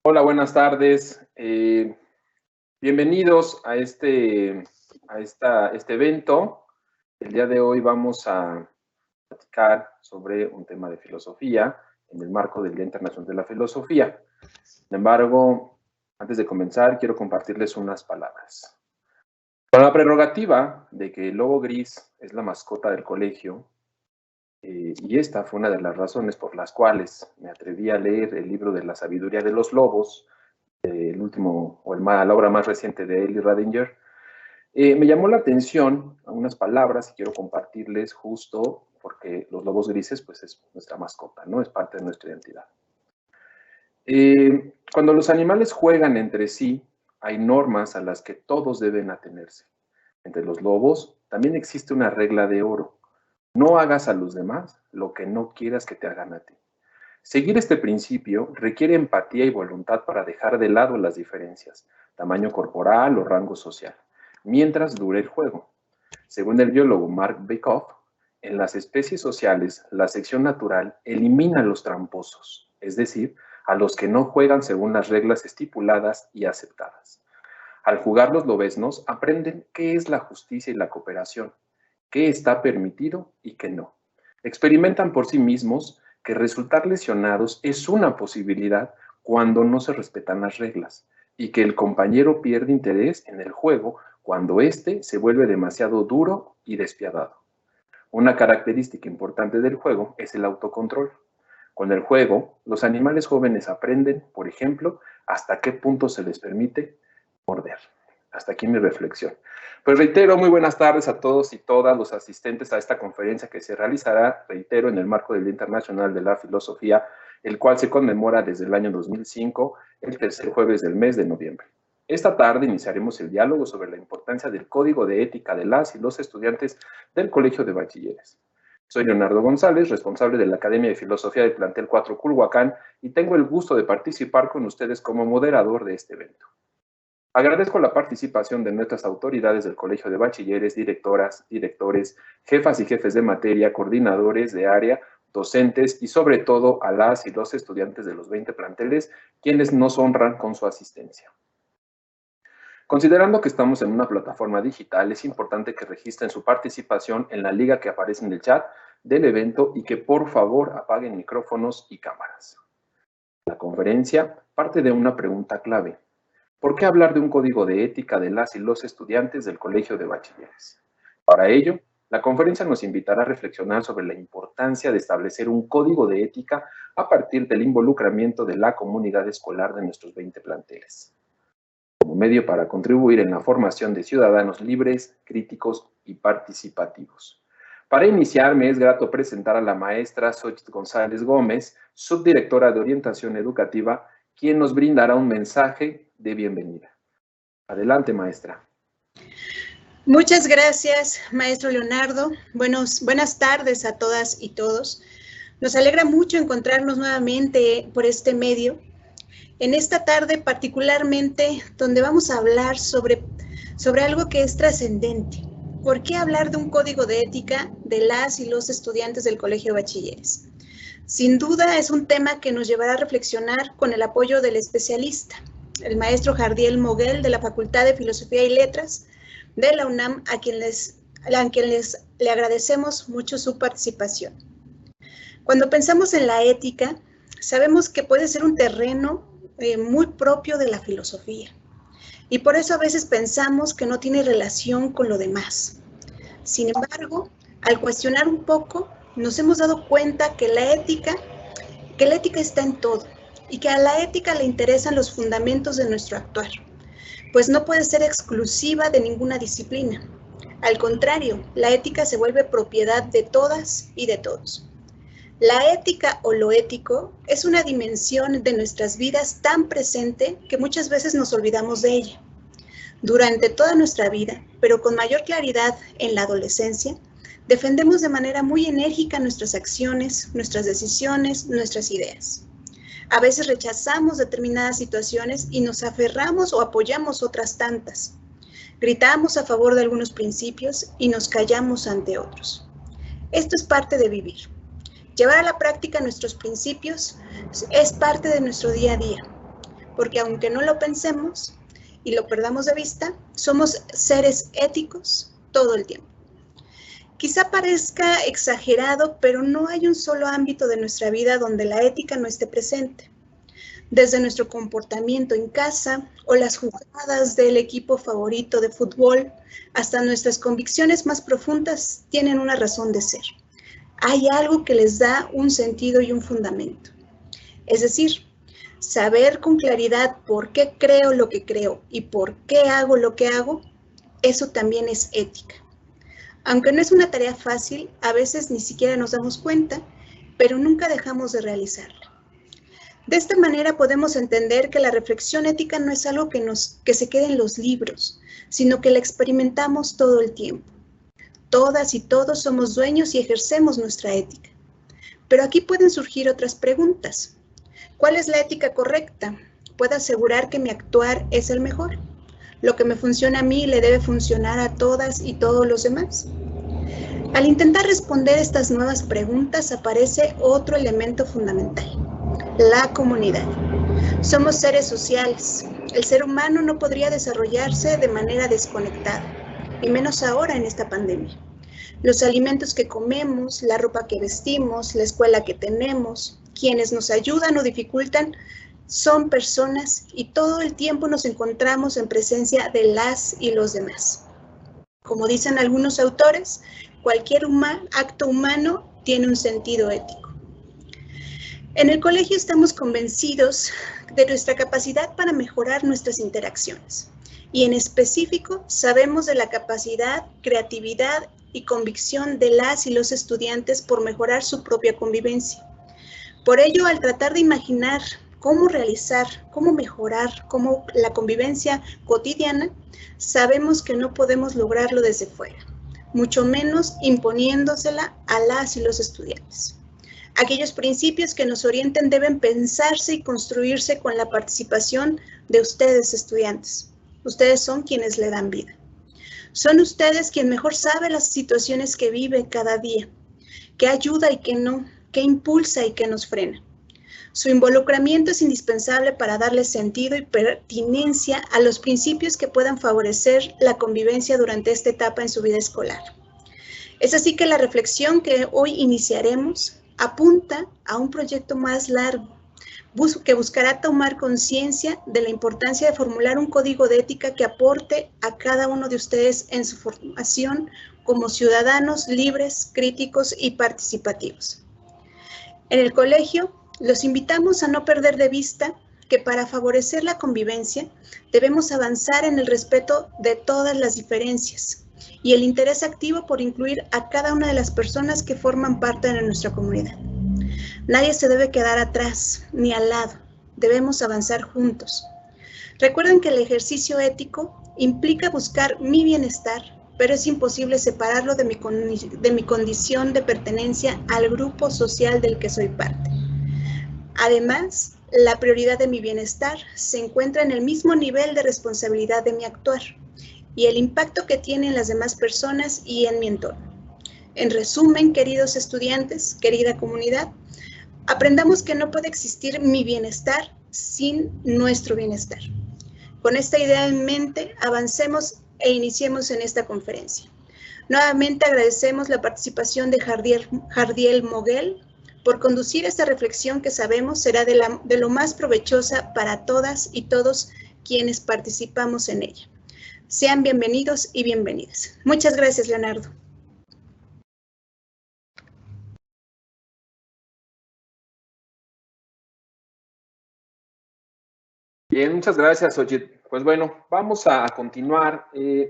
Hola, buenas tardes. Bienvenidos a este evento. El día de hoy vamos a platicar sobre un tema de filosofía en el marco del Día Internacional de la Filosofía. Sin embargo, antes de comenzar, quiero compartirles unas palabras. Con la prerrogativa de que el lobo gris es la mascota del colegio, y esta fue una de las razones por las cuales me atreví a leer el libro de la sabiduría de los lobos, el último, la obra más reciente de Eli Radinger, me llamó la atención a unas palabras que quiero compartirles justo porque los lobos grises, pues es nuestra mascota, ¿no? Es parte de nuestra identidad. Cuando los animales juegan entre sí, hay normas a las que todos deben atenerse. Entre los lobos también existe una regla de oro. No hagas a los demás lo que no quieras que te hagan a ti. Seguir este principio requiere empatía y voluntad para dejar de lado las diferencias, tamaño corporal o rango social, mientras dure el juego. Según el biólogo Mark Bekoff, en las especies sociales, la selección natural elimina a los tramposos, es decir, a los que no juegan según las reglas estipuladas y aceptadas. Al jugar los lobeznos, aprenden qué es la justicia y la cooperación, qué está permitido y qué no. Experimentan por sí mismos que resultar lesionados es una posibilidad cuando no se respetan las reglas y que el compañero pierde interés en el juego cuando éste se vuelve demasiado duro y despiadado. Una característica importante del juego es el autocontrol. Con el juego, los animales jóvenes aprenden, por ejemplo, hasta qué punto se les permite morder. Hasta aquí mi reflexión. Pues reitero, muy buenas tardes a todos y todas los asistentes a esta conferencia que se realizará, reitero, en el marco del Día Internacional de la Filosofía, el cual se conmemora desde el año 2005, el tercer jueves del mes de noviembre. Esta tarde iniciaremos el diálogo sobre la importancia del código de ética de las y los estudiantes del Colegio de Bachilleres. Soy Leonardo González, responsable de la Academia de Filosofía del Plantel 4 Culhuacán, y tengo el gusto de participar con ustedes como moderador de este evento. Agradezco la participación de nuestras autoridades del Colegio de Bachilleres, directoras, directores, jefas y jefes de materia, coordinadores de área, docentes y sobre todo a las y los estudiantes de los 20 planteles, quienes nos honran con su asistencia. Considerando que estamos en una plataforma digital, es importante que registren su participación en la liga que aparece en el chat del evento y que por favor apaguen micrófonos y cámaras. La conferencia parte de una pregunta clave. ¿Por qué hablar de un código de ética de las y los estudiantes del Colegio de Bachilleres? Para ello, la conferencia nos invitará a reflexionar sobre la importancia de establecer un código de ética a partir del involucramiento de la comunidad escolar de nuestros 20 planteles, como medio para contribuir en la formación de ciudadanos libres, críticos y participativos. Para iniciar, me es grato presentar a la maestra Xochitl González Gómez, subdirectora de Orientación Educativa, quien nos brindará un mensaje de bienvenida. Adelante, maestra. Muchas gracias, maestro Leonardo. Buenas tardes a todas y todos. Nos alegra mucho encontrarnos nuevamente por este medio. En esta tarde particularmente, donde vamos a hablar sobre algo que es trascendente. ¿Por qué hablar de un código de ética de las y los estudiantes del Colegio de Bachilleres? Sin duda es un tema que nos llevará a reflexionar con el apoyo del especialista, el maestro Jardiel Moguel de la Facultad de Filosofía y Letras de la UNAM, a quien le agradecemos mucho su participación. Cuando pensamos en la ética, sabemos que puede ser un terreno muy propio de la filosofía, y por eso a veces pensamos que no tiene relación con lo demás. Sin embargo, al cuestionar un poco, nos hemos dado cuenta que la ética está en todo, y que a la ética le interesan los fundamentos de nuestro actuar, pues no puede ser exclusiva de ninguna disciplina. Al contrario, la ética se vuelve propiedad de todas y de todos. La ética o lo ético es una dimensión de nuestras vidas tan presente que muchas veces nos olvidamos de ella. Durante toda nuestra vida, pero con mayor claridad en la adolescencia, defendemos de manera muy enérgica nuestras acciones, nuestras decisiones, nuestras ideas. A veces rechazamos determinadas situaciones y nos aferramos o apoyamos otras tantas. Gritamos a favor de algunos principios y nos callamos ante otros. Esto es parte de vivir. Llevar a la práctica nuestros principios es parte de nuestro día a día. porque aunque no lo pensemos y lo perdamos de vista, somos seres éticos todo el tiempo. Quizá parezca exagerado, pero no hay un solo ámbito de nuestra vida donde la ética no esté presente. Desde nuestro comportamiento en casa o las jugadas del equipo favorito de fútbol, hasta nuestras convicciones más profundas tienen una razón de ser. Hay algo que les da un sentido y un fundamento. Es decir, saber con claridad por qué creo lo que creo y por qué hago lo que hago, eso también es ética. Aunque no es una tarea fácil, a veces ni siquiera nos damos cuenta, pero nunca dejamos de realizarla. De esta manera podemos entender que la reflexión ética no es algo que se quede en los libros, sino que la experimentamos todo el tiempo. Todas y todos somos dueños y ejercemos nuestra ética. Pero aquí pueden surgir otras preguntas. ¿Cuál es la ética correcta? ¿Puedo asegurar que mi actuar es el mejor? ¿Lo que me funciona a mí le debe funcionar a todas y todos los demás? Al intentar responder estas nuevas preguntas aparece otro elemento fundamental: la comunidad. Somos seres sociales. El ser humano no podría desarrollarse de manera desconectada, y menos ahora en esta pandemia. Los alimentos que comemos, la ropa que vestimos, la escuela que tenemos, quienes nos ayudan o dificultan, son personas y todo el tiempo nos encontramos en presencia de las y los demás. Como dicen algunos autores, cualquier acto humano tiene un sentido ético. En el colegio estamos convencidos de nuestra capacidad para mejorar nuestras interacciones y en específico sabemos de la capacidad, creatividad y convicción de las y los estudiantes por mejorar su propia convivencia. Por ello, al tratar de imaginar cómo realizar, cómo mejorar la convivencia cotidiana, sabemos que no podemos lograrlo desde fuera, mucho menos imponiéndosela a las y los estudiantes. Aquellos principios que nos orienten deben pensarse y construirse con la participación de ustedes, estudiantes. Ustedes son quienes le dan vida. Son ustedes quien mejor sabe las situaciones que vive cada día, qué ayuda y qué no, qué impulsa y qué nos frena. Su involucramiento es indispensable para darle sentido y pertinencia a los principios que puedan favorecer la convivencia durante esta etapa en su vida escolar. Es así que la reflexión que hoy iniciaremos apunta a un proyecto más largo, que buscará tomar conciencia de la importancia de formular un código de ética que aporte a cada uno de ustedes en su formación como ciudadanos libres, críticos y participativos. En el colegio, los invitamos a no perder de vista que para favorecer la convivencia debemos avanzar en el respeto de todas las diferencias y el interés activo por incluir a cada una de las personas que forman parte de nuestra comunidad. Nadie se debe quedar atrás ni al lado, debemos avanzar juntos. Recuerden que el ejercicio ético implica buscar mi bienestar, pero es imposible separarlo de mi condición de pertenencia al grupo social del que soy parte. Además, la prioridad de mi bienestar se encuentra en el mismo nivel de responsabilidad de mi actuar y el impacto que tiene en las demás personas y en mi entorno. En resumen, queridos estudiantes, querida comunidad, aprendamos que no puede existir mi bienestar sin nuestro bienestar. Con esta idea en mente, avancemos e iniciemos en esta conferencia. Nuevamente agradecemos la participación de Jardiel Moguel por conducir esta reflexión que sabemos será de lo más provechosa para todas y todos quienes participamos en ella. Sean bienvenidos y bienvenidas. Muchas gracias, Leonardo. Bien, muchas gracias, Ojit. Pues bueno, vamos a continuar.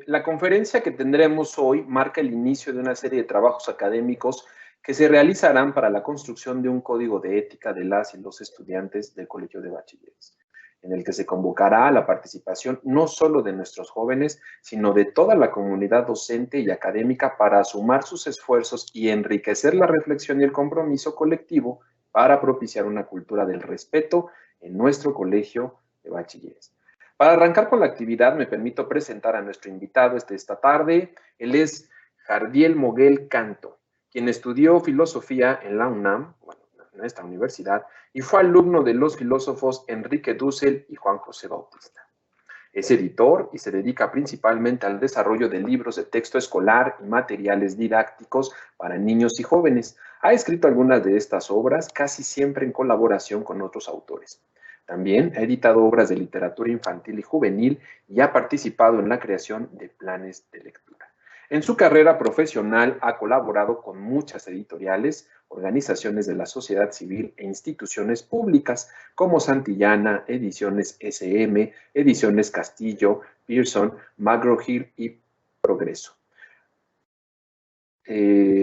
La conferencia que tendremos hoy marca el inicio de una serie de trabajos académicos que se realizarán para la construcción de un código de ética de las y los estudiantes del Colegio de Bachilleres, en el que se convocará a la participación no solo de nuestros jóvenes, sino de toda la comunidad docente y académica para sumar sus esfuerzos y enriquecer la reflexión y el compromiso colectivo para propiciar una cultura del respeto en nuestro colegio de bachilleres. Para arrancar con la actividad, me permito presentar a nuestro invitado esta tarde. Él es Jardiel Moguel Canto, quien estudió filosofía en la UNAM, bueno, esta universidad y fue alumno de los filósofos Enrique Dussel y Juan José Bautista. Es editor y se dedica principalmente al desarrollo de libros de texto escolar y materiales didácticos para niños y jóvenes. Ha escrito algunas de estas obras, casi siempre en colaboración con otros autores. También ha editado obras de literatura infantil y juvenil y ha participado en la creación de planes de lectura. En su carrera profesional ha colaborado con muchas editoriales, organizaciones de la sociedad civil e instituciones públicas como Santillana, Ediciones SM, Ediciones Castillo, Pearson, McGraw-Hill y Progreso.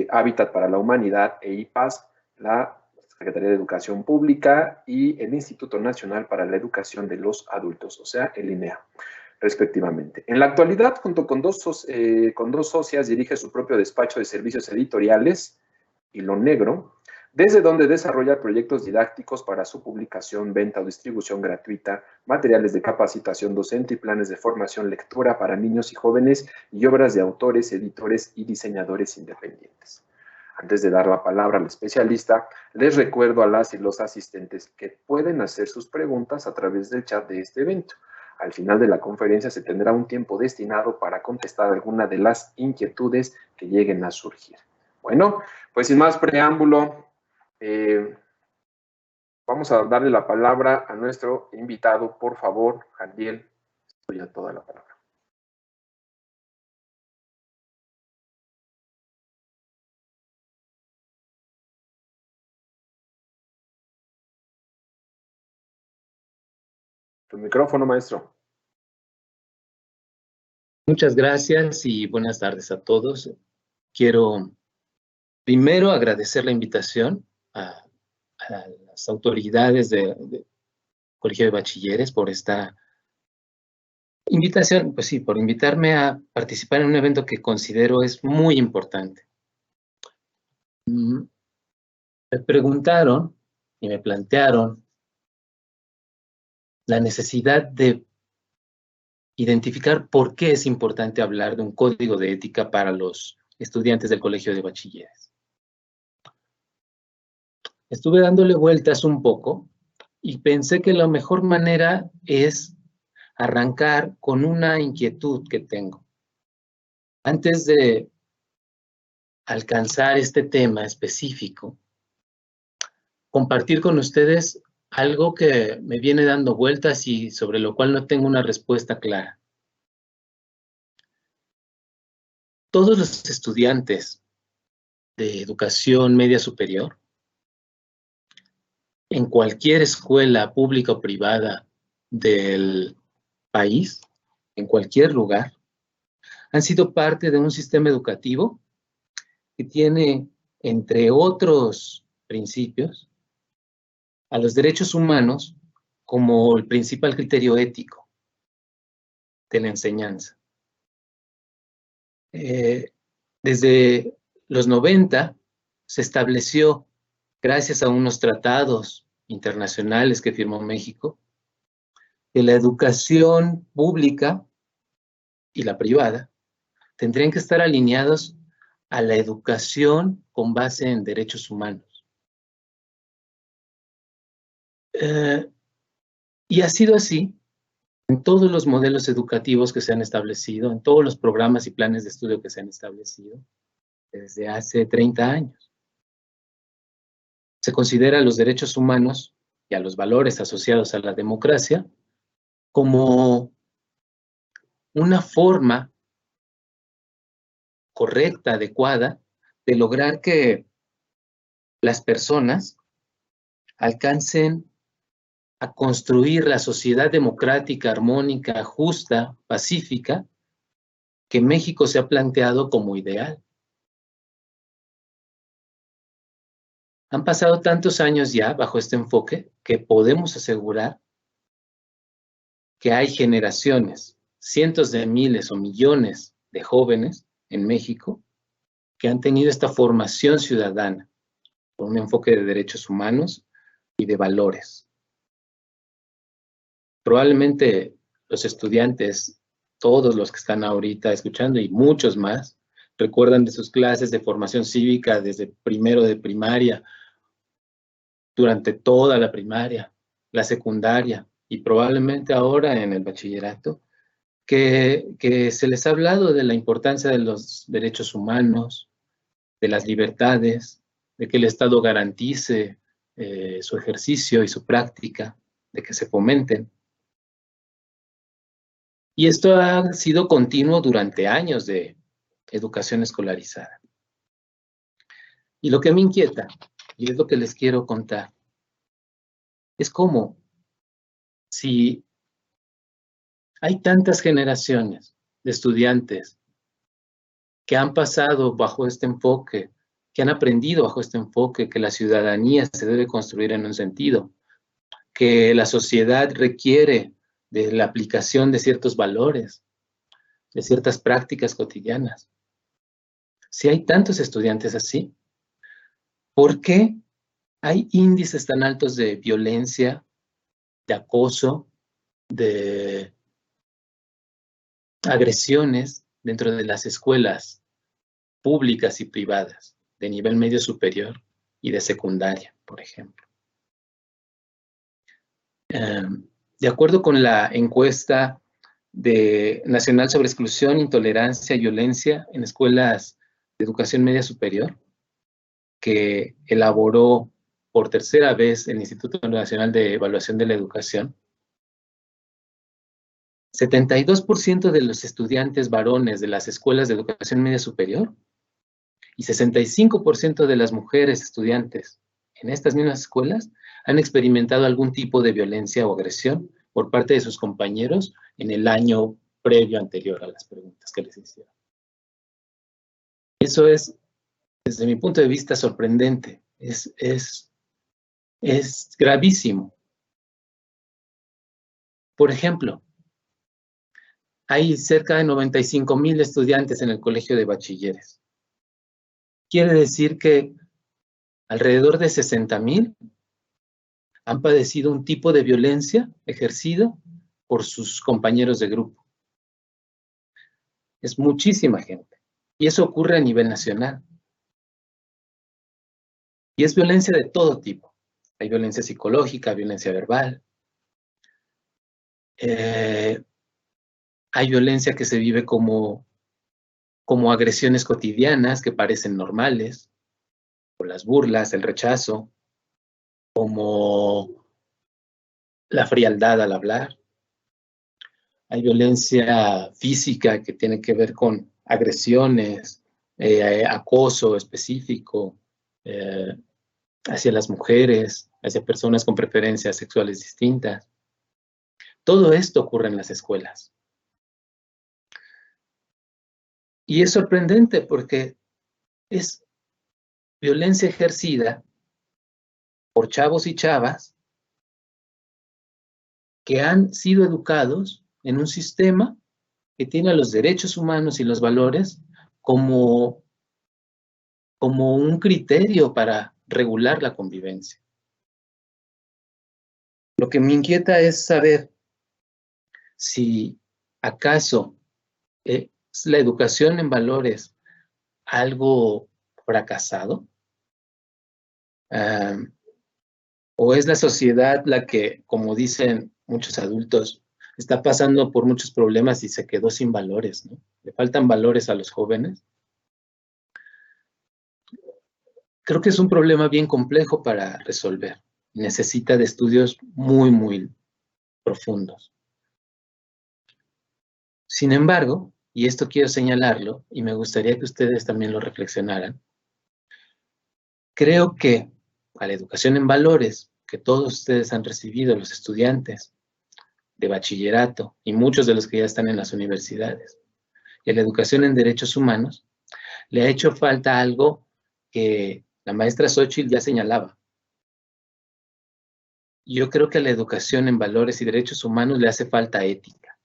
Hábitat para la Humanidad e IPAS, la Secretaría de Educación Pública y el Instituto Nacional para la Educación de los Adultos, o sea, el INEA, respectivamente. En la actualidad, junto con dos socias, dirige su propio despacho de servicios editoriales, Hilo Negro, desde donde desarrolla proyectos didácticos para su publicación, venta o distribución gratuita, materiales de capacitación docente y planes de formación lectura para niños y jóvenes y obras de autores, editores y diseñadores independientes. Antes de dar la palabra al especialista, les recuerdo a las y los asistentes que pueden hacer sus preguntas a través del chat de este evento. Al final de la conferencia se tendrá un tiempo destinado para contestar alguna de las inquietudes que lleguen a surgir. Bueno, pues sin más preámbulo, vamos a darle la palabra a nuestro invitado. Por favor, Jandiel, estoy a toda la palabra. Tu micrófono, maestro. Muchas gracias y buenas tardes a todos. Quiero primero agradecer la invitación a las autoridades del Colegio de Bachilleres por esta invitación, pues sí, por invitarme a participar en un evento que considero es muy importante. Me preguntaron y me plantearon la necesidad de identificar por qué es importante hablar de un código de ética para los estudiantes del Colegio de Bachilleres. Estuve dándole vueltas un poco y pensé que la mejor manera es arrancar con una inquietud que tengo. Antes de alcanzar este tema específico, compartir con ustedes algo que me viene dando vueltas y sobre lo cual no tengo una respuesta clara. Todos los estudiantes de educación media superior, en cualquier escuela pública o privada del país, en cualquier lugar, han sido parte de un sistema educativo que tiene, entre otros principios, a los derechos humanos como el principal criterio ético de la enseñanza. Desde los 90 se estableció, gracias a unos tratados internacionales que firmó México, que la educación pública y la privada tendrían que estar alineados a la educación con base en derechos humanos. Y ha sido así en todos los modelos educativos que se han establecido, en todos los programas y planes de estudio que se han establecido desde hace 30 años. Se considera a los derechos humanos y a los valores asociados a la democracia como una forma correcta, adecuada, de lograr que las personas alcancen a construir la sociedad democrática, armónica, justa, pacífica, que México se ha planteado como ideal. Han pasado tantos años ya bajo este enfoque que podemos asegurar que hay generaciones, cientos de miles o millones de jóvenes en México que han tenido esta formación ciudadana con un enfoque de derechos humanos y de valores. Probablemente los estudiantes, todos los que están ahorita escuchando y muchos más, recuerdan de sus clases de formación cívica desde primero de primaria durante toda la primaria, la secundaria y probablemente ahora en el bachillerato, que se les ha hablado de la importancia de los derechos humanos, de las libertades, de que el Estado garantice su ejercicio y su práctica, de que se fomenten. Y esto ha sido continuo durante años de educación escolarizada. Y lo que me inquieta, y es lo que les quiero contar, es cómo si hay tantas generaciones de estudiantes que han pasado bajo este enfoque, que han aprendido bajo este enfoque, que la ciudadanía se debe construir en un sentido, que la sociedad requiere de la aplicación de ciertos valores, de ciertas prácticas cotidianas. Si hay tantos estudiantes así, ¿por qué hay índices tan altos de violencia, de acoso, de agresiones dentro de las escuelas públicas y privadas, de nivel medio superior y de secundaria, por ejemplo? De acuerdo con la encuesta nacional sobre exclusión, intolerancia y violencia en escuelas de educación media superior, que elaboró por tercera vez el Instituto Nacional de Evaluación de la Educación, 72% de los estudiantes varones de las escuelas de educación media superior y 65% de las mujeres estudiantes en estas mismas escuelas han experimentado algún tipo de violencia o agresión por parte de sus compañeros en el año previo anterior a las preguntas que les hicieron. Eso es, desde mi punto de vista, sorprendente. Es gravísimo. Por ejemplo, hay cerca de 95,000 estudiantes en el colegio de bachilleres. Quiere decir que alrededor de 60,000 han padecido un tipo de violencia ejercido por sus compañeros de grupo. Es muchísima gente. Y eso ocurre a nivel nacional. Y es violencia de todo tipo. Hay violencia psicológica, violencia verbal. Hay violencia que se vive como agresiones cotidianas que parecen normales, o las burlas, el rechazo, como la frialdad al hablar. Hay violencia física que tiene que ver con agresiones, acoso específico hacia las mujeres, hacia personas con preferencias sexuales distintas. Todo esto ocurre en las escuelas. Y es sorprendente porque es violencia ejercida por chavos y chavas que han sido educados en un sistema que tiene los derechos humanos y los valores como un criterio para regular la convivencia. Lo que me inquieta es saber si acaso es la educación en valores algo fracasado, o es la sociedad la que, como dicen muchos adultos, está pasando por muchos problemas y se quedó sin valores, ¿no? Le faltan valores a los jóvenes. Creo que es un problema bien complejo para resolver. Necesita de estudios muy, muy profundos. Sin embargo, y esto quiero señalarlo, y me gustaría que ustedes también lo reflexionaran, creo que a la educación en valores que todos ustedes han recibido, los estudiantes de bachillerato y muchos de los que ya están en las universidades, y a la educación en derechos humanos, le ha hecho falta algo que la maestra Xóchitl ya señalaba. Yo creo que a la educación en valores y derechos humanos le hace falta ética.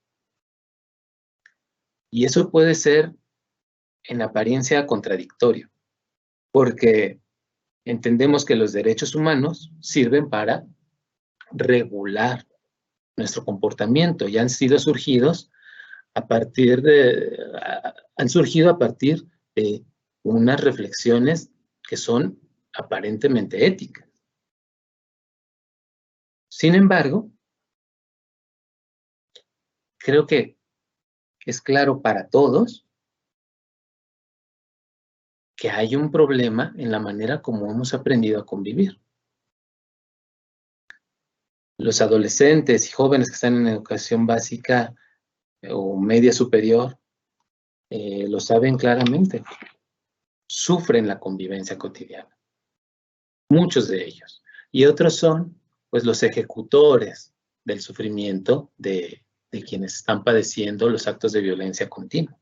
Y eso puede ser en apariencia contradictorio, porque entendemos que los derechos humanos sirven para regular nuestro comportamiento y han surgido a partir de unas reflexiones que son aparentemente éticas. Sin embargo, creo que es claro para todos que hay un problema en la manera como hemos aprendido a convivir. Los adolescentes y jóvenes que están en educación básica o media superior lo saben claramente. Sufren la convivencia cotidiana. Muchos de ellos. Y otros son, pues, los ejecutores del sufrimiento de quienes están padeciendo los actos de violencia continua.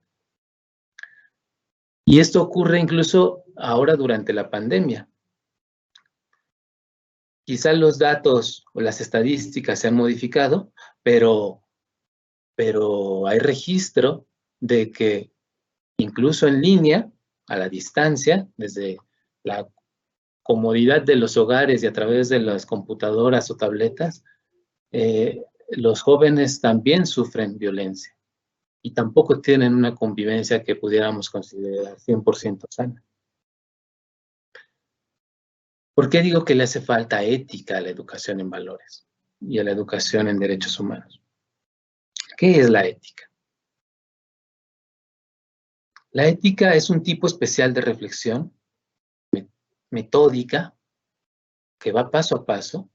Y esto ocurre incluso ahora durante la pandemia. Quizá los datos o las estadísticas se han modificado, pero hay registro de que incluso en línea, a la distancia, desde la comodidad de los hogares y a través de las computadoras o tabletas, los jóvenes también sufren violencia y tampoco tienen una convivencia que pudiéramos considerar 100% sana. ¿Por qué digo que le hace falta ética a la educación en valores y a la educación en derechos humanos? ¿Qué es la ética? La ética es un tipo especial de reflexión metódica que va paso a paso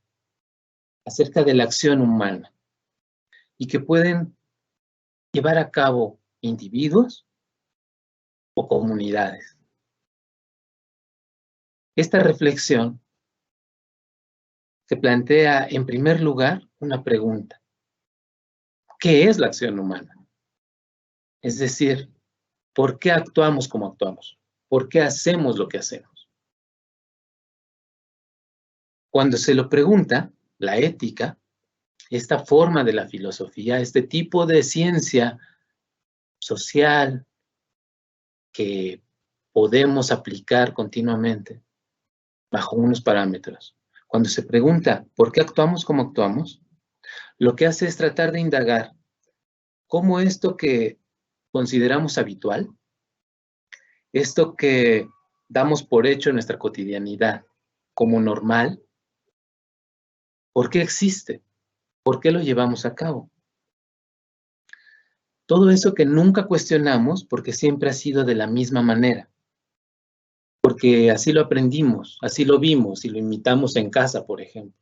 acerca de la acción humana y que pueden llevar a cabo individuos o comunidades. Esta reflexión se plantea en primer lugar una pregunta. ¿Qué es la acción humana? Es decir, ¿por qué actuamos como actuamos? ¿Por qué hacemos lo que hacemos? Cuando se lo pregunta, la ética, esta forma de la filosofía, este tipo de ciencia social que podemos aplicar continuamente bajo unos parámetros. Cuando se pregunta por qué actuamos como actuamos, lo que hace es tratar de indagar cómo esto que consideramos habitual, esto que damos por hecho en nuestra cotidianidad como normal, ¿por qué existe? ¿Por qué lo llevamos a cabo? Todo eso que nunca cuestionamos porque siempre ha sido de la misma manera. Porque así lo aprendimos, así lo vimos y lo imitamos en casa, por ejemplo.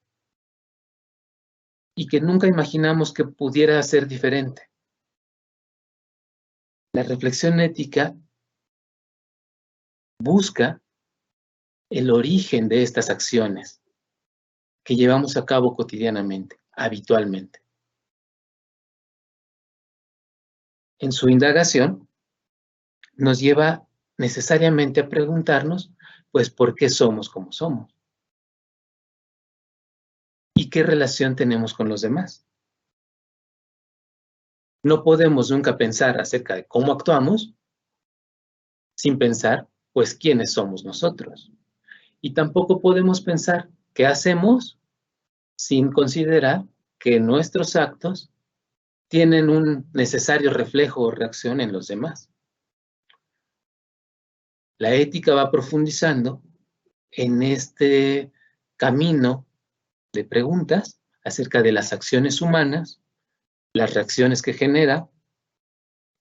Y que nunca imaginamos que pudiera ser diferente. La reflexión ética busca el origen de estas acciones que llevamos a cabo cotidianamente, habitualmente. En su indagación, nos lleva necesariamente a preguntarnos, pues, ¿por qué somos como somos? ¿Y qué relación tenemos con los demás? No podemos nunca pensar acerca de cómo actuamos sin pensar, pues, quiénes somos nosotros. Y tampoco podemos pensar qué hacemos sin considerar que nuestros actos tienen un necesario reflejo o reacción en los demás. La ética va profundizando en este camino de preguntas acerca de las acciones humanas, las reacciones que genera,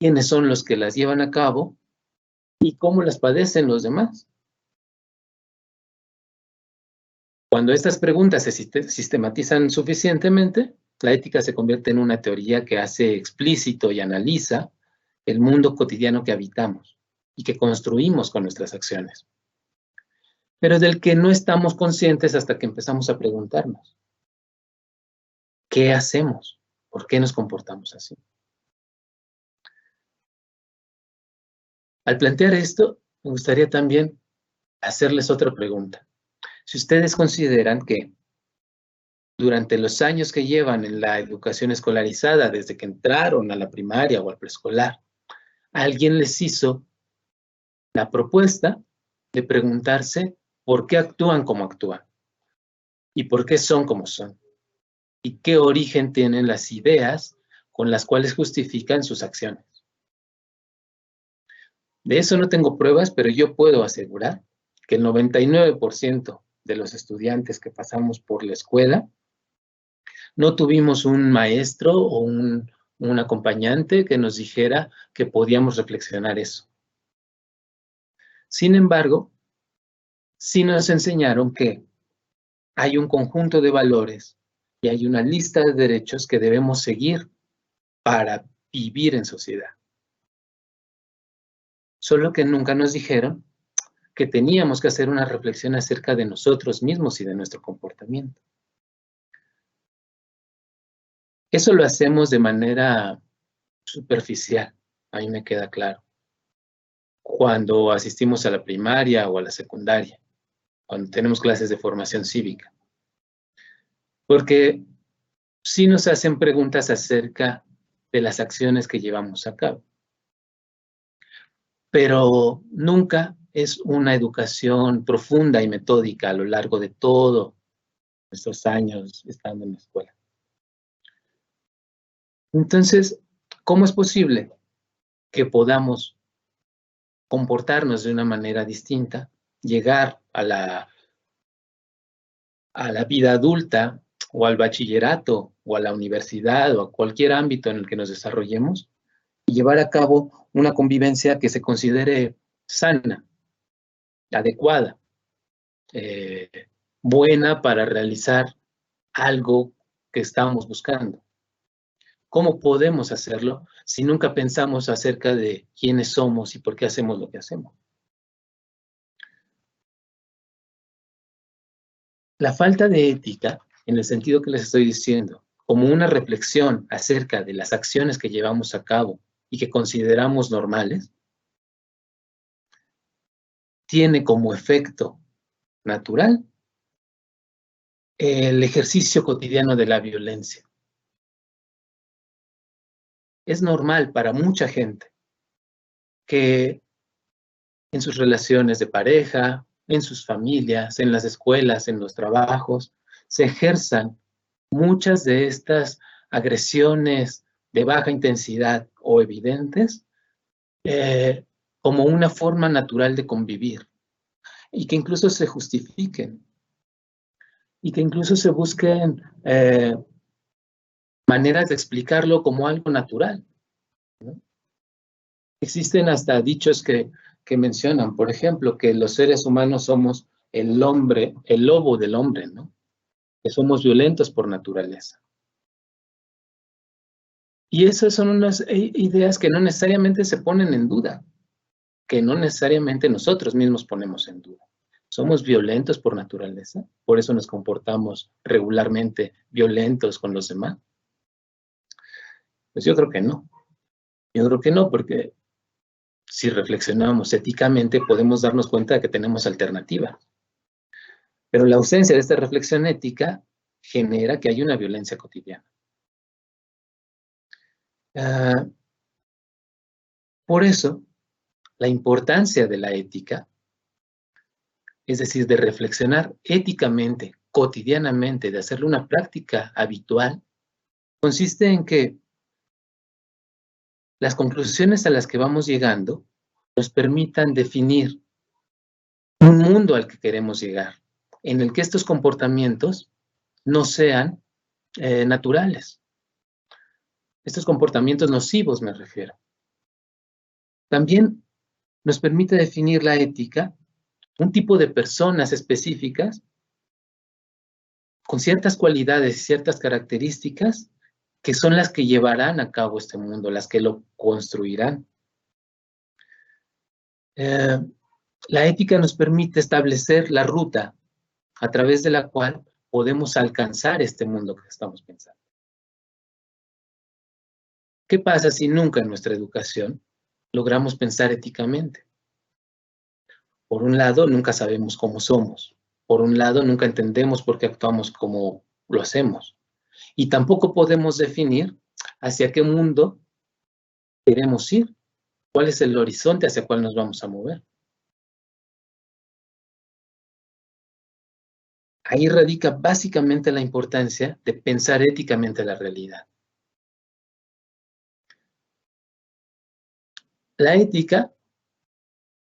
quiénes son los que las llevan a cabo y cómo las padecen los demás. Cuando estas preguntas se sistematizan suficientemente, la ética se convierte en una teoría que hace explícito y analiza el mundo cotidiano que habitamos y que construimos con nuestras acciones, pero del que no estamos conscientes hasta que empezamos a preguntarnos, ¿qué hacemos? ¿Por qué nos comportamos así? Al plantear esto, me gustaría también hacerles otra pregunta. Si ustedes consideran que durante los años que llevan en la educación escolarizada, desde que entraron a la primaria o al preescolar, alguien les hizo la propuesta de preguntarse por qué actúan como actúan y por qué son como son y qué origen tienen las ideas con las cuales justifican sus acciones. De eso no tengo pruebas, pero yo puedo asegurar que el 99% de los estudiantes que pasamos por la escuela No tuvimos un maestro o un acompañante que nos dijera que podíamos reflexionar eso. Sin embargo, sí nos enseñaron que hay un conjunto de valores y hay una lista de derechos que debemos seguir para vivir en sociedad. Solo que nunca nos dijeron que teníamos que hacer una reflexión acerca de nosotros mismos y de nuestro comportamiento. Eso lo hacemos de manera superficial, a mí me queda claro. Cuando asistimos a la primaria o a la secundaria, cuando tenemos clases de formación cívica. Porque sí nos hacen preguntas acerca de las acciones que llevamos a cabo. Pero nunca es una educación profunda y metódica a lo largo de todos nuestros años estando en la escuela. Entonces, ¿cómo es posible que podamos comportarnos de una manera distinta, llegar a la vida adulta o al bachillerato o a la universidad o a cualquier ámbito en el que nos desarrollemos y llevar a cabo una convivencia que se considere sana, adecuada, buena para realizar algo que estamos buscando? ¿Cómo podemos hacerlo si nunca pensamos acerca de quiénes somos y por qué hacemos lo que hacemos? La falta de ética, en el sentido que les estoy diciendo, como una reflexión acerca de las acciones que llevamos a cabo y que consideramos normales, tiene como efecto natural el ejercicio cotidiano de la violencia. Es normal para mucha gente que en sus relaciones de pareja, en sus familias, en las escuelas, en los trabajos, se ejerzan muchas de estas agresiones de baja intensidad o evidentes como una forma natural de convivir y que incluso se justifiquen y que incluso se busquen maneras de explicarlo como algo natural, ¿no? Existen hasta dichos que mencionan, por ejemplo, que los seres humanos somos el lobo del hombre, ¿no? Que somos violentos por naturaleza. Y esas son unas ideas que no necesariamente se ponen en duda, que no necesariamente nosotros mismos ponemos en duda. ¿Somos violentos por naturaleza? ¿Por eso nos comportamos regularmente violentos con los demás? Pues yo creo que no. Yo creo que no, porque si reflexionamos éticamente podemos darnos cuenta de que tenemos alternativa. Pero la ausencia de esta reflexión ética genera que hay una violencia cotidiana. Por eso, la importancia de la ética, es decir, de reflexionar éticamente, cotidianamente, de hacerlo una práctica habitual, consiste en que las conclusiones a las que vamos llegando nos permitan definir un mundo al que queremos llegar, en el que estos comportamientos no sean naturales. Estos comportamientos nocivos me refiero. También nos permite definir la ética, un tipo de personas específicas con ciertas cualidades y ciertas características que son las que llevarán a cabo este mundo, las que lo construirán. La ética nos permite establecer la ruta a través de la cual podemos alcanzar este mundo que estamos pensando. ¿Qué pasa si nunca en nuestra educación logramos pensar éticamente? Por un lado, nunca sabemos cómo somos. Por un lado, nunca entendemos por qué actuamos como lo hacemos. Y tampoco podemos definir hacia qué mundo queremos ir, cuál es el horizonte hacia el cual nos vamos a mover. Ahí radica básicamente la importancia de pensar éticamente la realidad. La ética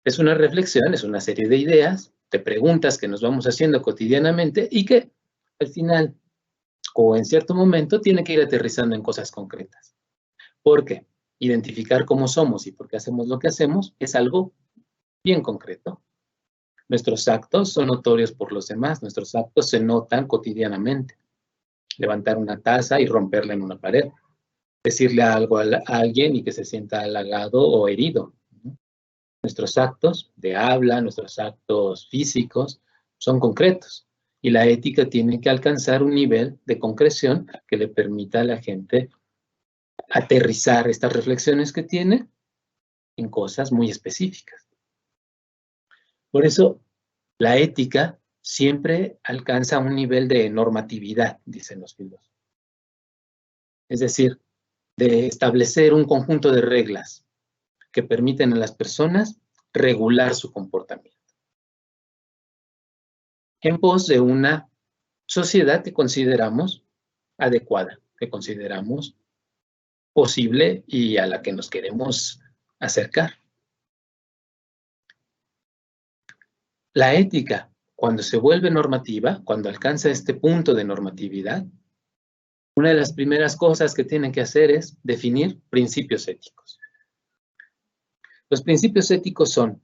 es una reflexión, es una serie de ideas, de preguntas que nos vamos haciendo cotidianamente y que al final o en cierto momento tiene que ir aterrizando en cosas concretas. Porque identificar cómo somos y por qué hacemos lo que hacemos es algo bien concreto. Nuestros actos son notorios por los demás, nuestros actos se notan cotidianamente. Levantar una taza y romperla en una pared. Decirle algo a alguien y que se sienta halagado o herido. Nuestros actos de habla, nuestros actos físicos son concretos. Y la ética tiene que alcanzar un nivel de concreción que le permita a la gente aterrizar estas reflexiones que tiene en cosas muy específicas. Por eso, la ética siempre alcanza un nivel de normatividad, dicen los filósofos. Es decir, de establecer un conjunto de reglas que permiten a las personas regular su comportamiento en pos de una sociedad que consideramos adecuada, que consideramos posible y a la que nos queremos acercar. La ética, cuando se vuelve normativa, cuando alcanza este punto de normatividad, una de las primeras cosas que tienen que hacer es definir principios éticos. Los principios éticos son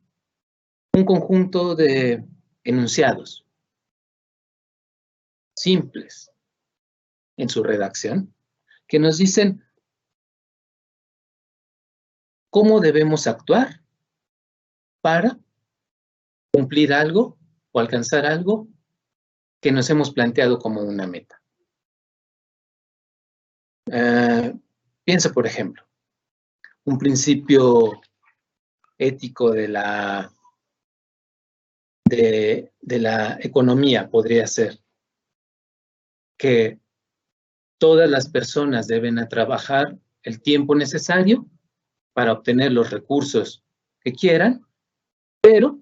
un conjunto de enunciados simples en su redacción que nos dicen cómo debemos actuar para cumplir algo o alcanzar algo que nos hemos planteado como una meta. Piensa, por ejemplo, un principio ético de la economía podría ser que todas las personas deben trabajar el tiempo necesario para obtener los recursos que quieran, pero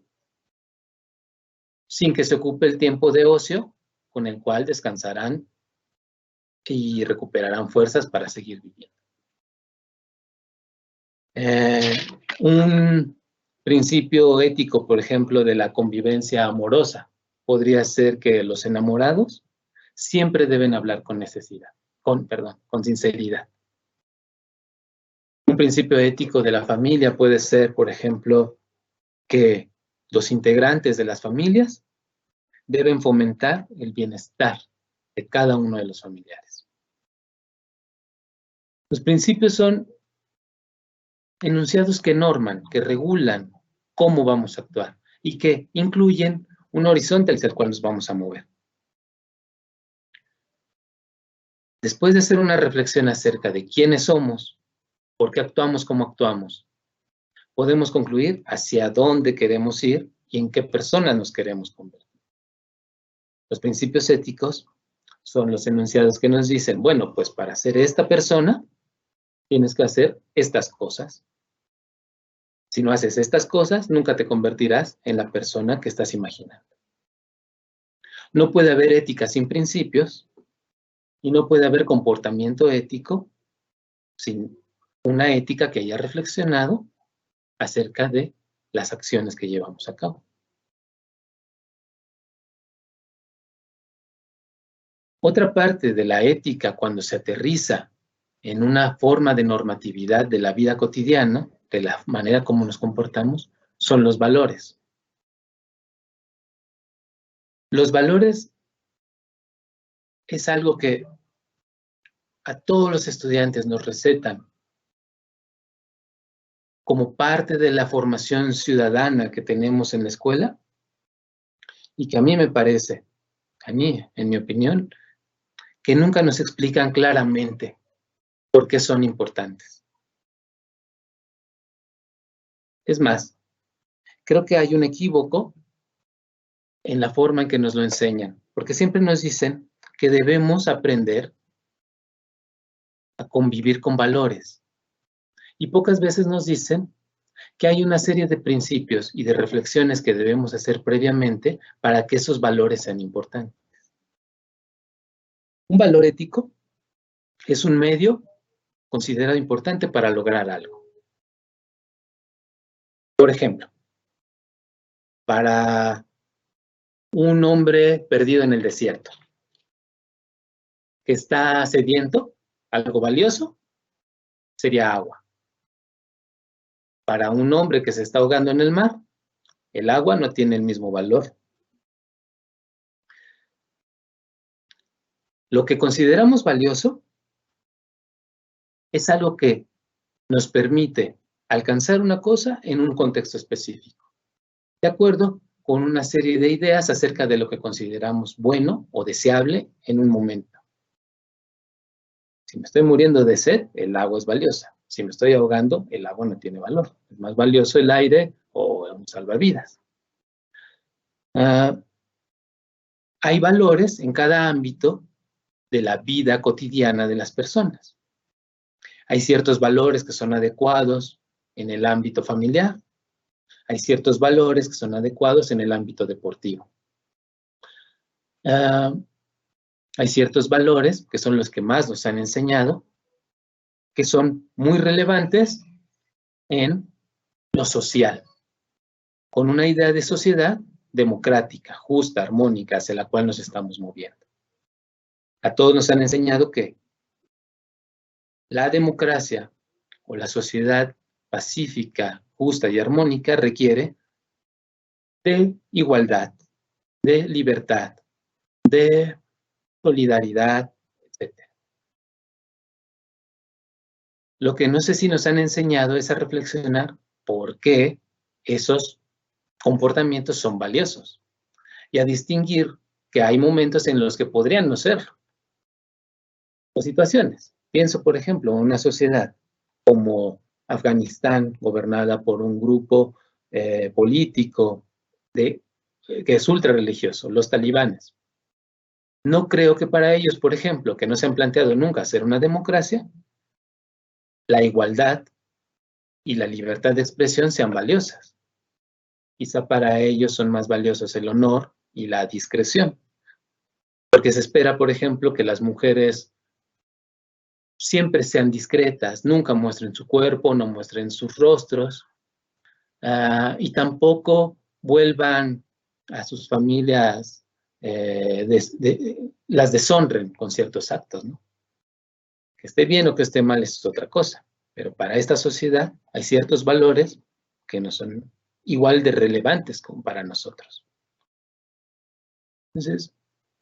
sin que se ocupe el tiempo de ocio con el cual descansarán y recuperarán fuerzas para seguir viviendo. Un principio ético, por ejemplo, de la convivencia amorosa, podría ser que los enamorados siempre deben hablar con sinceridad. Un principio ético de la familia puede ser, por ejemplo, que los integrantes de las familias deben fomentar el bienestar de cada uno de los familiares. Los principios son enunciados que norman, que regulan cómo vamos a actuar y que incluyen un horizonte hacia el cual nos vamos a mover. Después de hacer una reflexión acerca de quiénes somos, por qué actuamos como actuamos, podemos concluir hacia dónde queremos ir y en qué personas nos queremos convertir. Los principios éticos son los enunciados que nos dicen, bueno, pues para ser esta persona, tienes que hacer estas cosas. Si no haces estas cosas, nunca te convertirás en la persona que estás imaginando. No puede haber ética sin principios y no puede haber comportamiento ético sin una ética que haya reflexionado acerca de las acciones que llevamos a cabo. Otra parte de la ética, cuando se aterriza en una forma de normatividad de la vida cotidiana, de la manera como nos comportamos, son los valores. Los valores es algo que a todos los estudiantes nos recetan como parte de la formación ciudadana que tenemos en la escuela y que a mí me parece, en mi opinión, que nunca nos explican claramente por qué son importantes. Es más, creo que hay un equívoco en la forma en que nos lo enseñan, porque siempre nos dicen que debemos aprender a convivir con valores. Y pocas veces nos dicen que hay una serie de principios y de reflexiones que debemos hacer previamente para que esos valores sean importantes. Un valor ético es un medio considerado importante para lograr algo. Por ejemplo, para un hombre perdido en el desierto. que está sediento, algo valioso, sería agua. Para un hombre que se está ahogando en el mar, el agua no tiene el mismo valor. Lo que consideramos valioso es algo que nos permite alcanzar una cosa en un contexto específico, de acuerdo con una serie de ideas acerca de lo que consideramos bueno o deseable en un momento. Si me estoy muriendo de sed, el agua es valiosa. Si me estoy ahogando, el agua no tiene valor. Es más valioso el aire o un salvavidas. Hay valores en cada ámbito de la vida cotidiana de las personas. Hay ciertos valores que son adecuados en el ámbito familiar. Hay ciertos valores que son adecuados en el ámbito deportivo. Hay ciertos valores que son los que más nos han enseñado, que son muy relevantes en lo social, con una idea de sociedad democrática, justa, armónica, hacia la cual nos estamos moviendo. A todos nos han enseñado que la democracia o la sociedad pacífica, justa y armónica requiere de igualdad, de libertad, de solidaridad, etc. Lo que no sé si nos han enseñado es a reflexionar por qué esos comportamientos son valiosos y a distinguir que hay momentos en los que podrían no serlo. O situaciones. Pienso, por ejemplo, en una sociedad como Afganistán, gobernada por un grupo político que es ultra religioso, los talibanes. No creo que para ellos, por ejemplo, que no se han planteado nunca ser una democracia, la igualdad y la libertad de expresión sean valiosas. Quizá para ellos son más valiosos el honor y la discreción. Porque se espera, por ejemplo, que las mujeres siempre sean discretas, nunca muestren su cuerpo, no muestren sus rostros, y tampoco vuelvan a sus familias, las deshonren con ciertos actos, ¿no? Que esté bien o que esté mal es otra cosa, pero para esta sociedad hay ciertos valores que no son igual de relevantes como para nosotros. Entonces,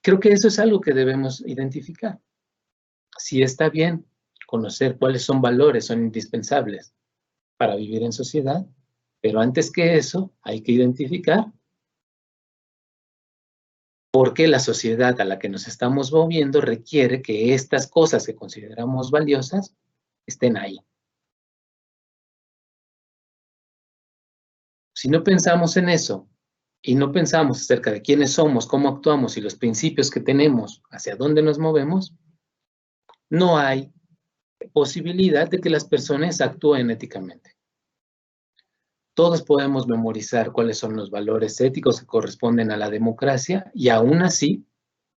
creo que eso es algo que debemos identificar. Si está bien conocer cuáles son valores, son indispensables para vivir en sociedad, pero antes que eso hay que identificar por qué la sociedad a la que nos estamos moviendo requiere que estas cosas que consideramos valiosas estén ahí. Si no pensamos en eso y no pensamos acerca de quiénes somos, cómo actuamos y los principios que tenemos, hacia dónde nos movemos, no hay posibilidad de que las personas actúen éticamente. Todos podemos memorizar cuáles son los valores éticos que corresponden a la democracia y aún así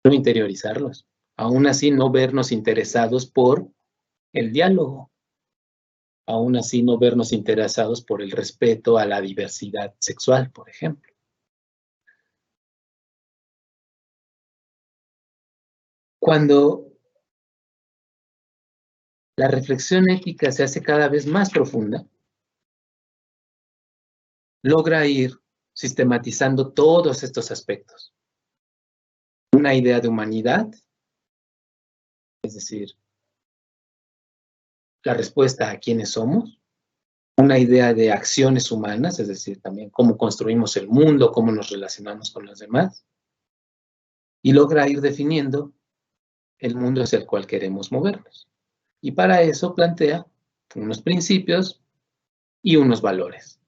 no interiorizarlos, aún así no vernos interesados por el diálogo, aún así no vernos interesados por el respeto a la diversidad sexual, por ejemplo. Cuando la reflexión ética se hace cada vez más profunda, logra ir sistematizando todos estos aspectos. Una idea de humanidad, es decir, la respuesta a quiénes somos, una idea de acciones humanas, es decir, también cómo construimos el mundo, cómo nos relacionamos con los demás, y logra ir definiendo el mundo hacia el cual queremos movernos. Y para eso plantea unos principios y unos valores.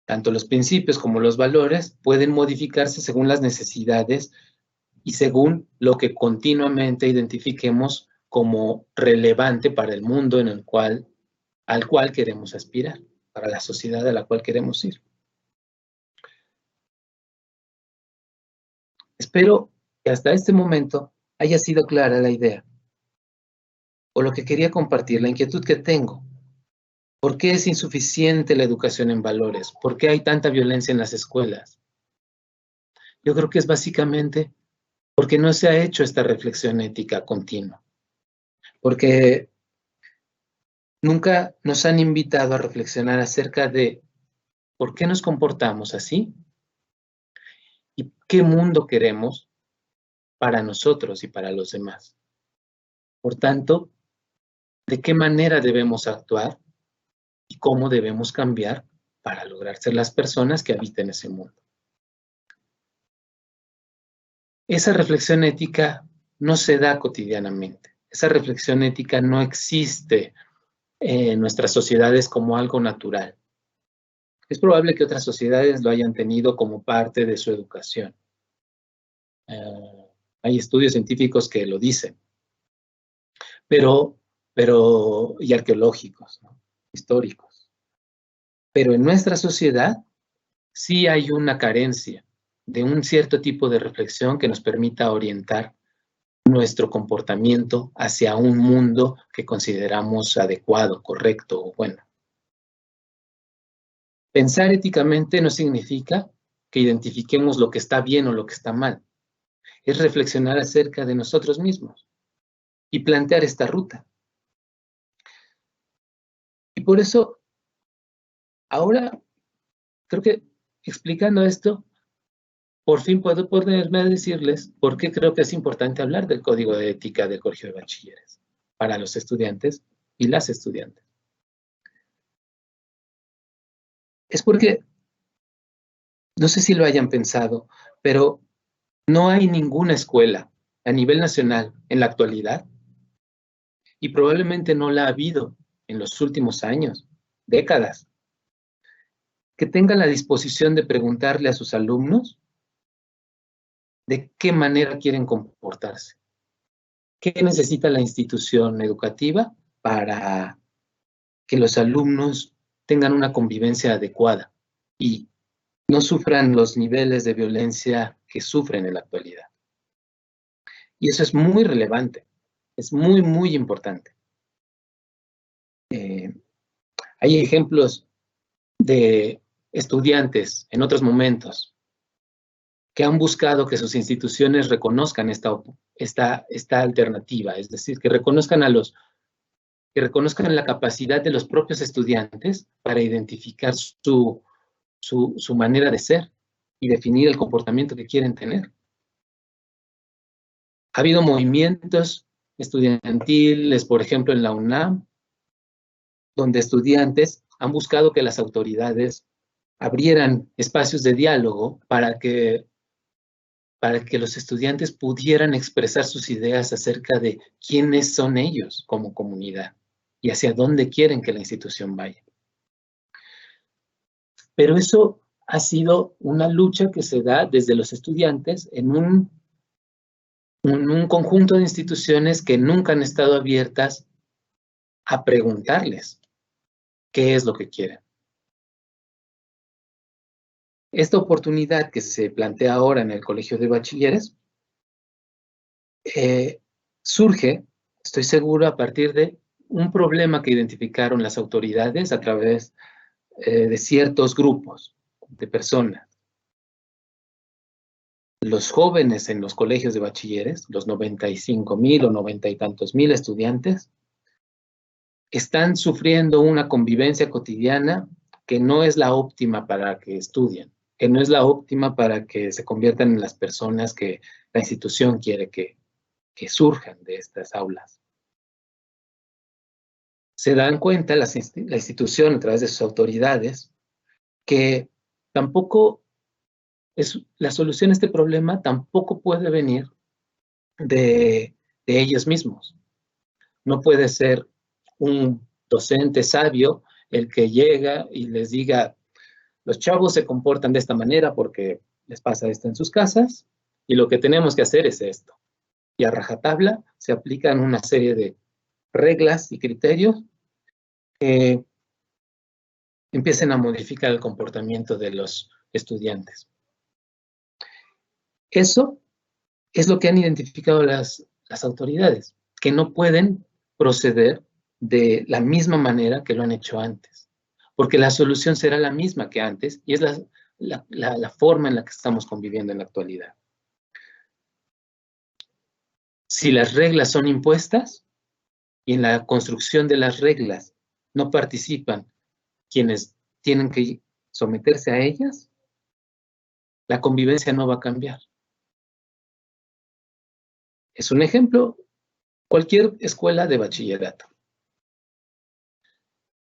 Tanto los principios como los valores pueden modificarse según las necesidades y según lo que continuamente identifiquemos como relevante para el mundo al cual queremos aspirar, para la sociedad a la cual queremos ir. Espero que hasta este momento haya sido clara la idea, o lo que quería compartir, la inquietud que tengo. ¿Por qué es insuficiente la educación en valores? ¿Por qué hay tanta violencia en las escuelas? Yo creo que es básicamente porque no se ha hecho esta reflexión ética continua, porque nunca nos han invitado a reflexionar acerca de por qué nos comportamos así y qué mundo queremos para nosotros y para los demás. Por tanto, de qué manera debemos actuar y cómo debemos cambiar para lograr ser las personas que habiten ese mundo. Esa reflexión ética no se da cotidianamente. Esa reflexión ética no existe en nuestras sociedades como algo natural. Es probable que otras sociedades lo hayan tenido como parte de su educación. Hay estudios científicos que lo dicen, y arqueológicos, ¿no? Históricos. Pero en nuestra sociedad sí hay una carencia de un cierto tipo de reflexión que nos permita orientar nuestro comportamiento hacia un mundo que consideramos adecuado, correcto o bueno. Pensar éticamente no significa que identifiquemos lo que está bien o lo que está mal. Es reflexionar acerca de nosotros mismos y plantear esta ruta. Y por eso, ahora, creo que explicando esto, por fin puedo ponerme a decirles por qué creo que es importante hablar del Código de Ética del Colegio de Bachilleres para los estudiantes y las estudiantes. Es porque, no sé si lo hayan pensado, pero no hay ninguna escuela a nivel nacional en la actualidad, y probablemente no la ha habido en los últimos años, décadas, que tenga la disposición de preguntarle a sus alumnos de qué manera quieren comportarse. ¿Qué necesita la institución educativa para que los alumnos tengan una convivencia adecuada y no sufran los niveles de violencia que sufren en la actualidad? Y eso es muy relevante, es muy, muy importante. Hay ejemplos de estudiantes en otros momentos que han buscado que sus instituciones reconozcan esta alternativa, es decir, que reconozcan la capacidad de los propios estudiantes para identificar su manera de ser y definir el comportamiento que quieren tener. Ha habido movimientos estudiantiles, por ejemplo, en la UNAM, donde estudiantes han buscado que las autoridades abrieran espacios de diálogo para que los estudiantes pudieran expresar sus ideas acerca de quiénes son ellos como comunidad y hacia dónde quieren que la institución vaya. Pero eso ha sido una lucha que se da desde los estudiantes en un conjunto de instituciones que nunca han estado abiertas a preguntarles qué es lo que quieren. Esta oportunidad que se plantea ahora en el Colegio de Bachilleres surge, estoy seguro, a partir de un problema que identificaron las autoridades a través de ciertos grupos de personas. Los jóvenes en los colegios de bachilleres, los 95,000 o 90 y tantos mil estudiantes, están sufriendo una convivencia cotidiana que no es la óptima para que estudien, que no es la óptima para que se conviertan en las personas que la institución quiere que surjan de estas aulas. Se dan cuenta la institución a través de sus autoridades que tampoco la solución a este problema tampoco puede venir de ellos mismos. No puede ser un docente sabio el que llega y les diga: los chavos se comportan de esta manera porque les pasa esto en sus casas y lo que tenemos que hacer es esto. Y a rajatabla se aplican una serie de reglas y criterios que empiecen a modificar el comportamiento de los estudiantes. Eso es lo que han identificado las autoridades, que no pueden proceder de la misma manera que lo han hecho antes, porque la solución será la misma que antes y es la forma en la que estamos conviviendo en la actualidad. Si las reglas son impuestas y en la construcción de las reglas no participan quienes tienen que someterse a ellas, la convivencia no va a cambiar. Es un ejemplo, cualquier escuela de bachillerato.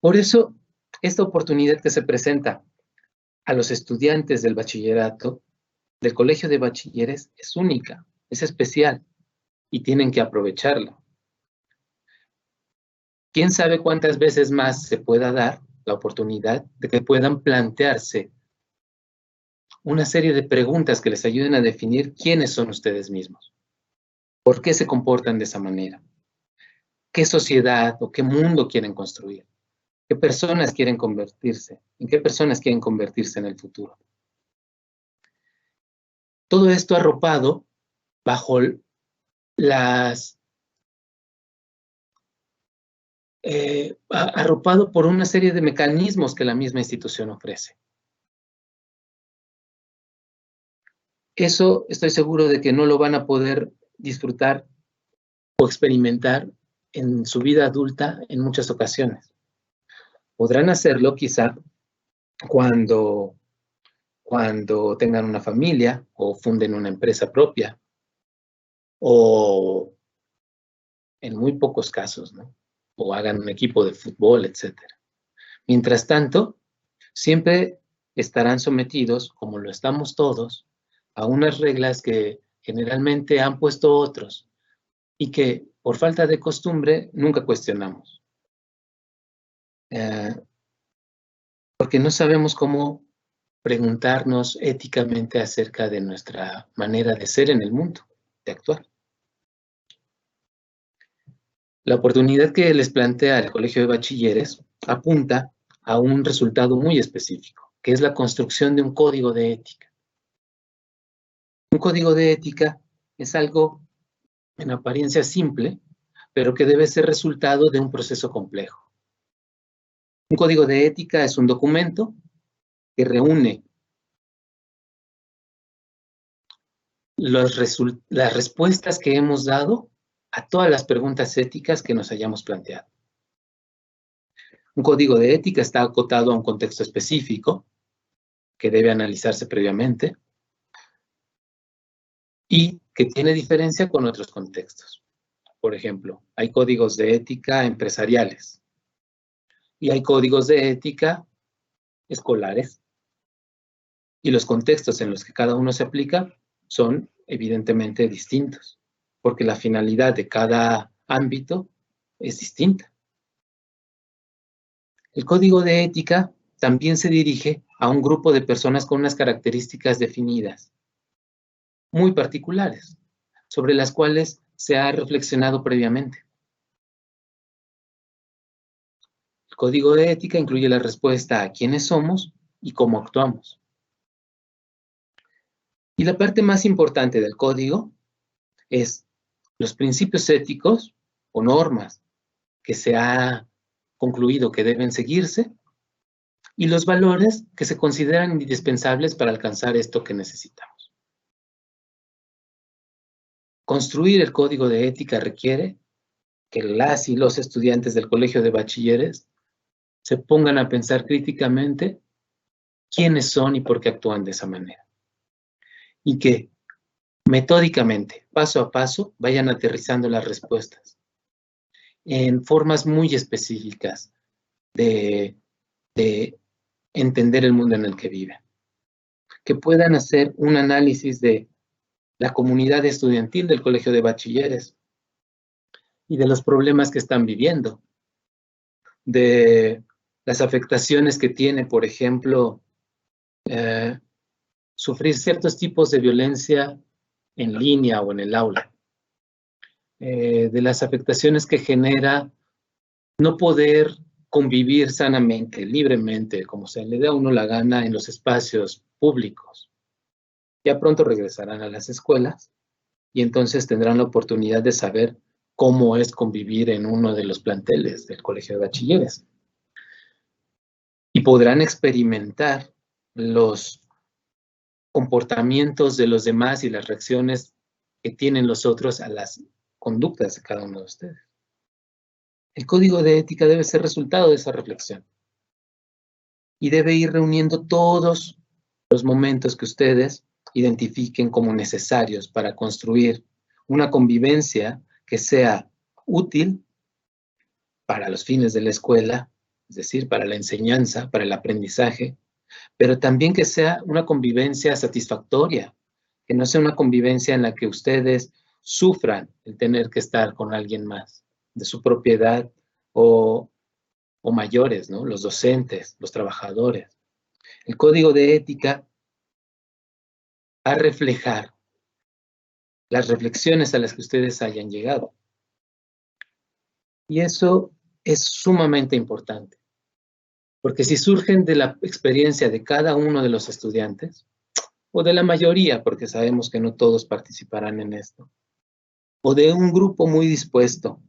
Por eso, esta oportunidad que se presenta a los estudiantes del bachillerato, del colegio de bachilleres, es única, es especial y tienen que aprovecharla. ¿Quién sabe cuántas veces más se pueda dar la oportunidad de que puedan plantearse una serie de preguntas que les ayuden a definir quiénes son ustedes mismos? ¿Por qué se comportan de esa manera? ¿Qué sociedad o qué mundo quieren construir? ¿Qué personas quieren convertirse? ¿En qué personas quieren convertirse en el futuro? Todo esto arropado bajo arropado por una serie de mecanismos que la misma institución ofrece. Eso estoy seguro de que no lo van a poder disfrutar o experimentar en su vida adulta en muchas ocasiones. Podrán hacerlo quizá cuando tengan una familia o funden una empresa propia, o en muy pocos casos, ¿no? O hagan un equipo de fútbol, etc. Mientras tanto, siempre estarán sometidos, como lo estamos todos, a unas reglas que generalmente han puesto otros y que, por falta de costumbre, nunca cuestionamos. Porque no sabemos cómo preguntarnos éticamente acerca de nuestra manera de ser en el mundo, de actuar. La oportunidad que les plantea el Colegio de Bachilleres apunta a un resultado muy específico, que es la construcción de un código de ética. Un código de ética es algo en apariencia simple, pero que debe ser resultado de un proceso complejo. Un código de ética es un documento que reúne las respuestas que hemos dado a todas las preguntas éticas que nos hayamos planteado. Un código de ética está acotado a un contexto específico que debe analizarse previamente y que tiene diferencia con otros contextos. Por ejemplo, hay códigos de ética empresariales y hay códigos de ética escolares, y los contextos en los que cada uno se aplica son evidentemente distintos, porque la finalidad de cada ámbito es distinta. El código de ética también se dirige a un grupo de personas con unas características definidas, muy particulares, sobre las cuales se ha reflexionado previamente. El código de ética incluye la respuesta a quiénes somos y cómo actuamos. Y la parte más importante del código es los principios éticos o normas que se ha concluido que deben seguirse y los valores que se consideran indispensables para alcanzar esto que necesitamos. Construir el código de ética requiere que las y los estudiantes del Colegio de Bachilleres se pongan a pensar críticamente quiénes son y por qué actúan de esa manera. Y que metódicamente, paso a paso, vayan aterrizando las respuestas en formas muy específicas de entender el mundo en el que viven. Que puedan hacer un análisis de la comunidad estudiantil del Colegio de Bachilleres y de los problemas que están viviendo, de las afectaciones que tiene, por ejemplo, sufrir ciertos tipos de violencia en línea o en el aula, de las afectaciones que genera no poder convivir sanamente, libremente, como se le dé a uno la gana en los espacios públicos. Ya pronto regresarán a las escuelas y entonces tendrán la oportunidad de saber cómo es convivir en uno de los planteles del Colegio de Bachilleres. Y podrán experimentar los comportamientos de los demás y las reacciones que tienen los otros a las conductas de cada uno de ustedes. El código de ética debe ser resultado de esa reflexión y debe ir reuniendo todos los momentos que ustedes identifiquen como necesarios para construir una convivencia que sea útil para los fines de la escuela, es decir, para la enseñanza, para el aprendizaje, pero también que sea una convivencia satisfactoria, que no sea una convivencia en la que ustedes sufran el tener que estar con alguien más, de su propiedad o mayores, ¿no? Los docentes, los trabajadores. El código de ética va a reflejar las reflexiones a las que ustedes hayan llegado. Y eso es sumamente importante, porque si surgen de la experiencia de cada uno de los estudiantes, o de la mayoría, porque sabemos que no todos participarán en esto, o de un grupo muy dispuesto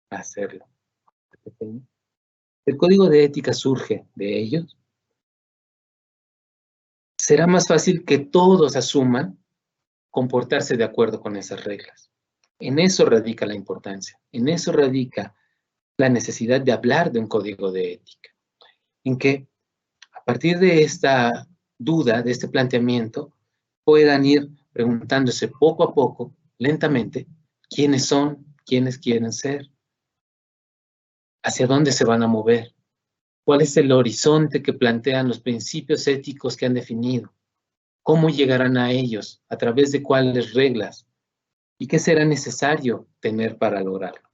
a hacerlo, el código de ética surge de ellos, será más fácil que todos asuman comportarse de acuerdo con esas reglas. En eso radica la importancia, en eso radica la necesidad de hablar de un código de ética, en que a partir de esta duda, de este planteamiento, puedan ir preguntándose poco a poco, lentamente, quiénes son, quiénes quieren ser, hacia dónde se van a mover, cuál es el horizonte que plantean los principios éticos que han definido, cómo llegarán a ellos, a través de cuáles reglas, y qué será necesario tener para lograrlo.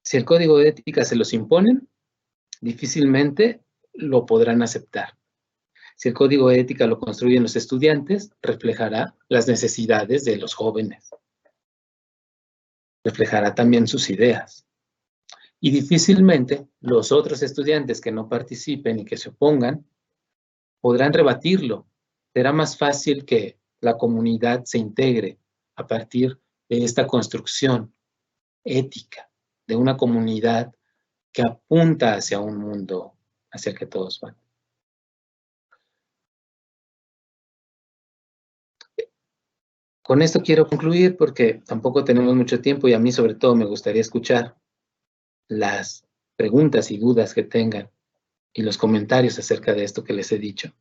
Si el código de ética se los imponen, difícilmente lo podrán aceptar. Si el código de ética lo construyen los estudiantes, reflejará las necesidades de los jóvenes. Reflejará también sus ideas. Y difícilmente los otros estudiantes que no participen y que se opongan podrán rebatirlo. Será más fácil que la comunidad se integre a partir de esta construcción ética, de una comunidad que apunta hacia un mundo hacia el que todos van. Con esto quiero concluir porque tampoco tenemos mucho tiempo y a mí sobre todo me gustaría escuchar las preguntas y dudas que tengan y los comentarios acerca de esto que les he dicho.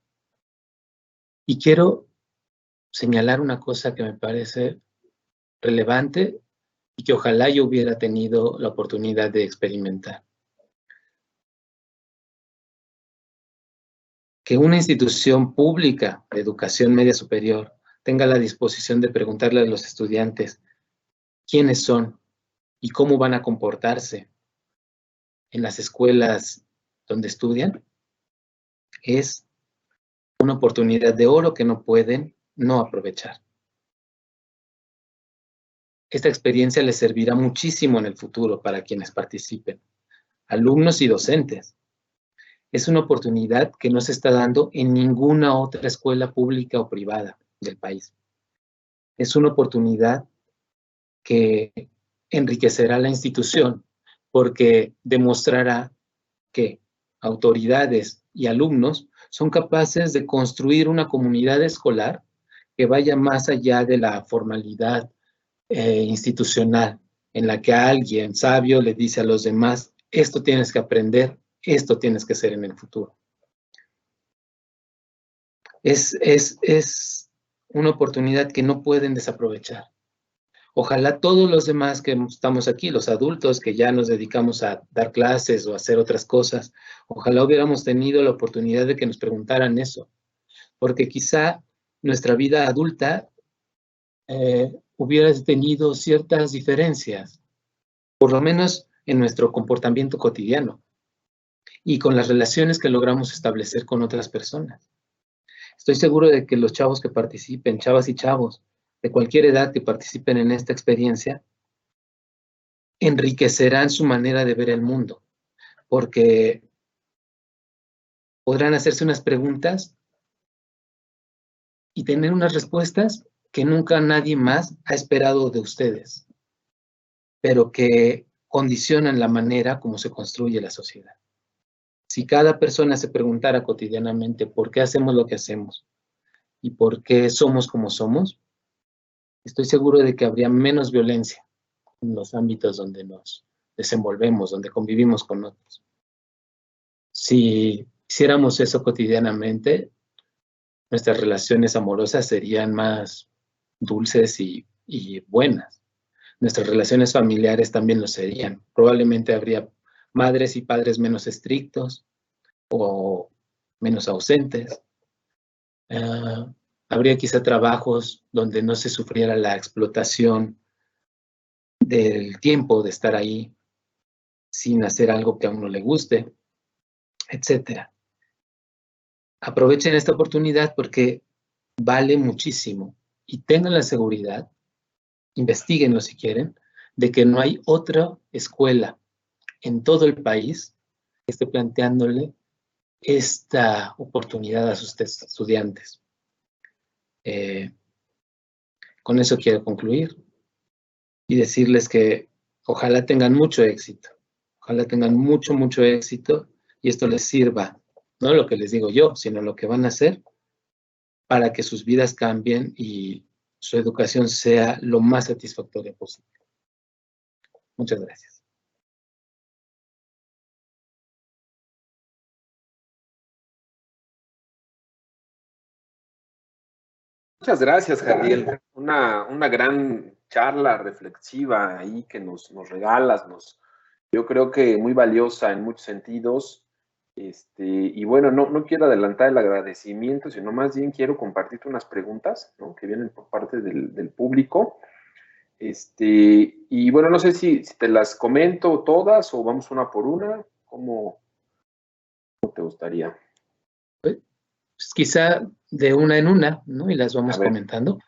Y quiero señalar una cosa que me parece relevante y que ojalá yo hubiera tenido la oportunidad de experimentar. Que una institución pública de educación media superior tenga la disposición de preguntarle a los estudiantes quiénes son y cómo van a comportarse en las escuelas donde estudian, es una oportunidad de oro que no pueden no aprovechar. Esta experiencia les servirá muchísimo en el futuro para quienes participen, alumnos y docentes. Es una oportunidad que no se está dando en ninguna otra escuela pública o privada del país. Es una oportunidad que enriquecerá la institución porque demostrará que autoridades y alumnos son capaces de construir una comunidad escolar que vaya más allá de la formalidad institucional, en la que alguien sabio le dice a los demás, esto tienes que aprender, esto tienes que ser en el futuro. Es una oportunidad que no pueden desaprovechar. Ojalá todos los demás que estamos aquí, los adultos que ya nos dedicamos a dar clases o a hacer otras cosas, ojalá hubiéramos tenido la oportunidad de que nos preguntaran eso, porque quizá nuestra vida adulta hubiera tenido ciertas diferencias, por lo menos en nuestro comportamiento cotidiano y con las relaciones que logramos establecer con otras personas. Estoy seguro de que los chavos que participen, chavas y chavos, de cualquier edad que participen en esta experiencia, enriquecerán su manera de ver el mundo, porque podrán hacerse unas preguntas y tener unas respuestas que nunca nadie más ha esperado de ustedes, pero que condicionan la manera como se construye la sociedad. Si cada persona se preguntara cotidianamente por qué hacemos lo que hacemos, y por qué somos como somos, estoy seguro de que habría menos violencia en los ámbitos donde nos desenvolvemos, donde convivimos con otros. Si hiciéramos eso cotidianamente, nuestras relaciones amorosas serían más dulces y buenas. Nuestras relaciones familiares también lo serían. Probablemente habría madres y padres menos estrictos o menos ausentes. Habría quizá trabajos donde no se sufriera la explotación del tiempo de estar ahí sin hacer algo que a uno le guste, etc. Aprovechen esta oportunidad porque vale muchísimo y tengan la seguridad, investíguenlo si quieren, de que no hay otra escuela en todo el país que esté planteándole esta oportunidad a sus estudiantes. Con eso quiero concluir y decirles que ojalá tengan mucho éxito. Ojalá tengan mucho, mucho éxito y esto les sirva, no lo que les digo yo, sino lo que van a hacer para que sus vidas cambien y su educación sea lo más satisfactoria posible. Muchas gracias. Muchas gracias, Jadiel. Una gran charla reflexiva ahí que nos regalas, yo creo que muy valiosa en muchos sentidos. Y bueno, no quiero adelantar el agradecimiento, sino más bien quiero compartirte unas preguntas, ¿no?, que vienen por parte del público. Y bueno, no sé si te las comento todas o vamos una por una. ¿Cómo te gustaría? Pues quizá de una en una, ¿no? Y las vamos A ver. comentando.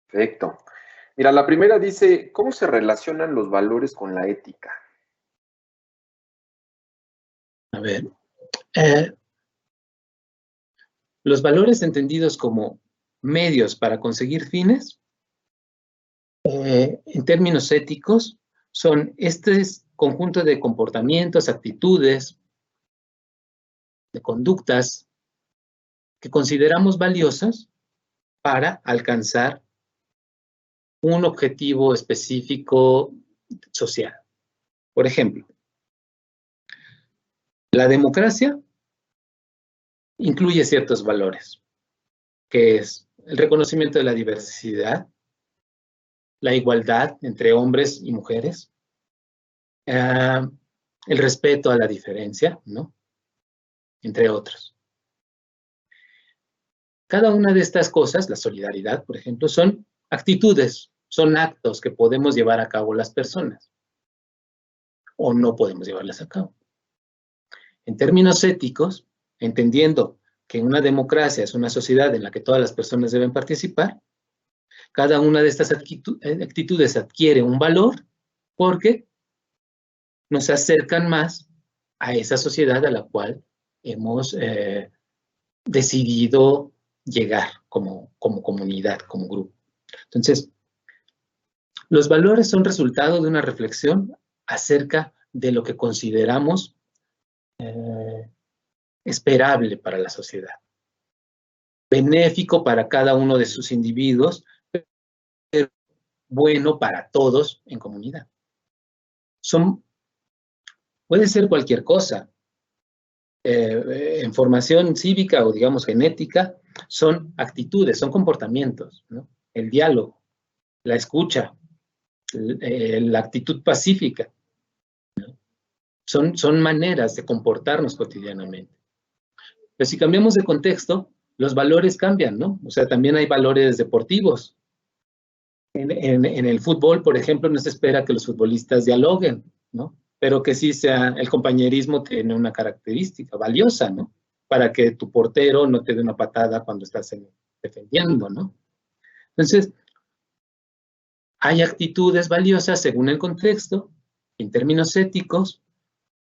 Perfecto. Mira, la primera dice, ¿cómo se relacionan los valores con la ética? A ver. Los valores entendidos como medios para conseguir fines, en términos éticos, son este conjunto de comportamientos, actitudes, de conductas que consideramos valiosas para alcanzar un objetivo específico social. Por ejemplo, la democracia incluye ciertos valores, que es el reconocimiento de la diversidad, la igualdad entre hombres y mujeres, el respeto a la diferencia, ¿no?, entre otros. Cada una de estas cosas, la solidaridad, por ejemplo, son actitudes, son actos que podemos llevar a cabo las personas o no podemos llevarlas a cabo. En términos éticos, entendiendo que una democracia es una sociedad en la que todas las personas deben participar, cada una de estas actitudes adquiere un valor porque nos acercan más a esa sociedad a la cual hemos decidido llegar como comunidad, como grupo. Entonces, los valores son resultado de una reflexión acerca de lo que consideramos esperable para la sociedad, benéfico para cada uno de sus individuos, pero bueno para todos en comunidad. Puede ser cualquier cosa. En formación cívica o digamos genética, son actitudes, son comportamientos, ¿no? El diálogo, la escucha, la actitud pacífica, ¿no? Son maneras de comportarnos cotidianamente. Pero si cambiamos de contexto, los valores cambian, ¿no? O sea, también hay valores deportivos. En el fútbol, por ejemplo, no se espera que los futbolistas dialoguen, ¿no? Pero que sí sea, el compañerismo tiene una característica valiosa, ¿no? Para que tu portero no te dé una patada cuando estás defendiendo, ¿no? Entonces, hay actitudes valiosas según el contexto, en términos éticos,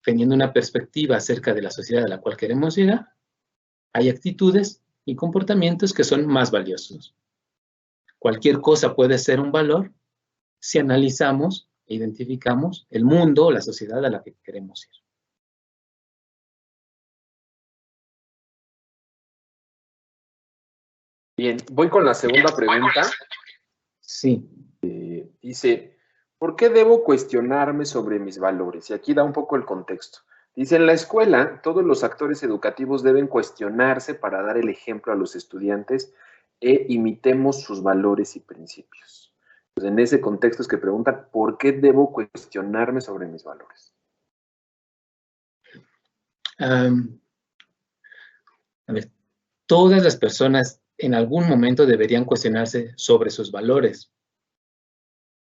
teniendo una perspectiva acerca de la sociedad a la cual queremos llegar, hay actitudes y comportamientos que son más valiosos. Cualquier cosa puede ser un valor si analizamos e identificamos el mundo o la sociedad a la que queremos ir. Bien, voy con la segunda pregunta. Sí. Dice, ¿por qué debo cuestionarme sobre mis valores? Y aquí da un poco el contexto. Dice, en la escuela, todos los actores educativos deben cuestionarse para dar el ejemplo a los estudiantes e imitemos sus valores y principios. Entonces, en ese contexto es que preguntan, ¿por qué debo cuestionarme sobre mis valores? A ver, todas las personas en algún momento deberían cuestionarse sobre sus valores,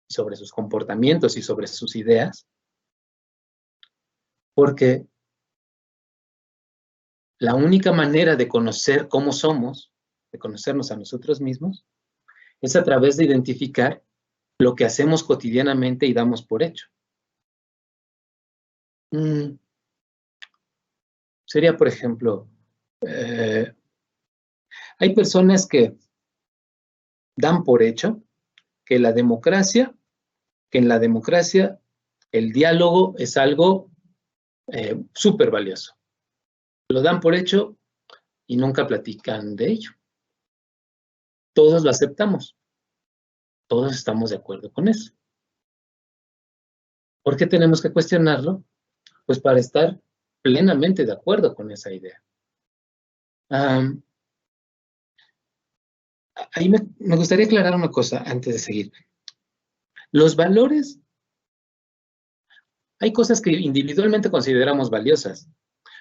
sobre sus comportamientos y sobre sus ideas, porque la única manera de conocer cómo somos, de conocernos a nosotros mismos, es a través de identificar lo que hacemos cotidianamente y damos por hecho. Sería, por ejemplo, hay personas que dan por hecho que en la democracia el diálogo es algo súper valioso. Lo dan por hecho y nunca platican de ello. Todos lo aceptamos. Todos estamos de acuerdo con eso. ¿Por qué tenemos que cuestionarlo? Pues para estar plenamente de acuerdo con esa idea. Ahí me gustaría aclarar una cosa antes de seguir. Los valores, hay cosas que individualmente consideramos valiosas,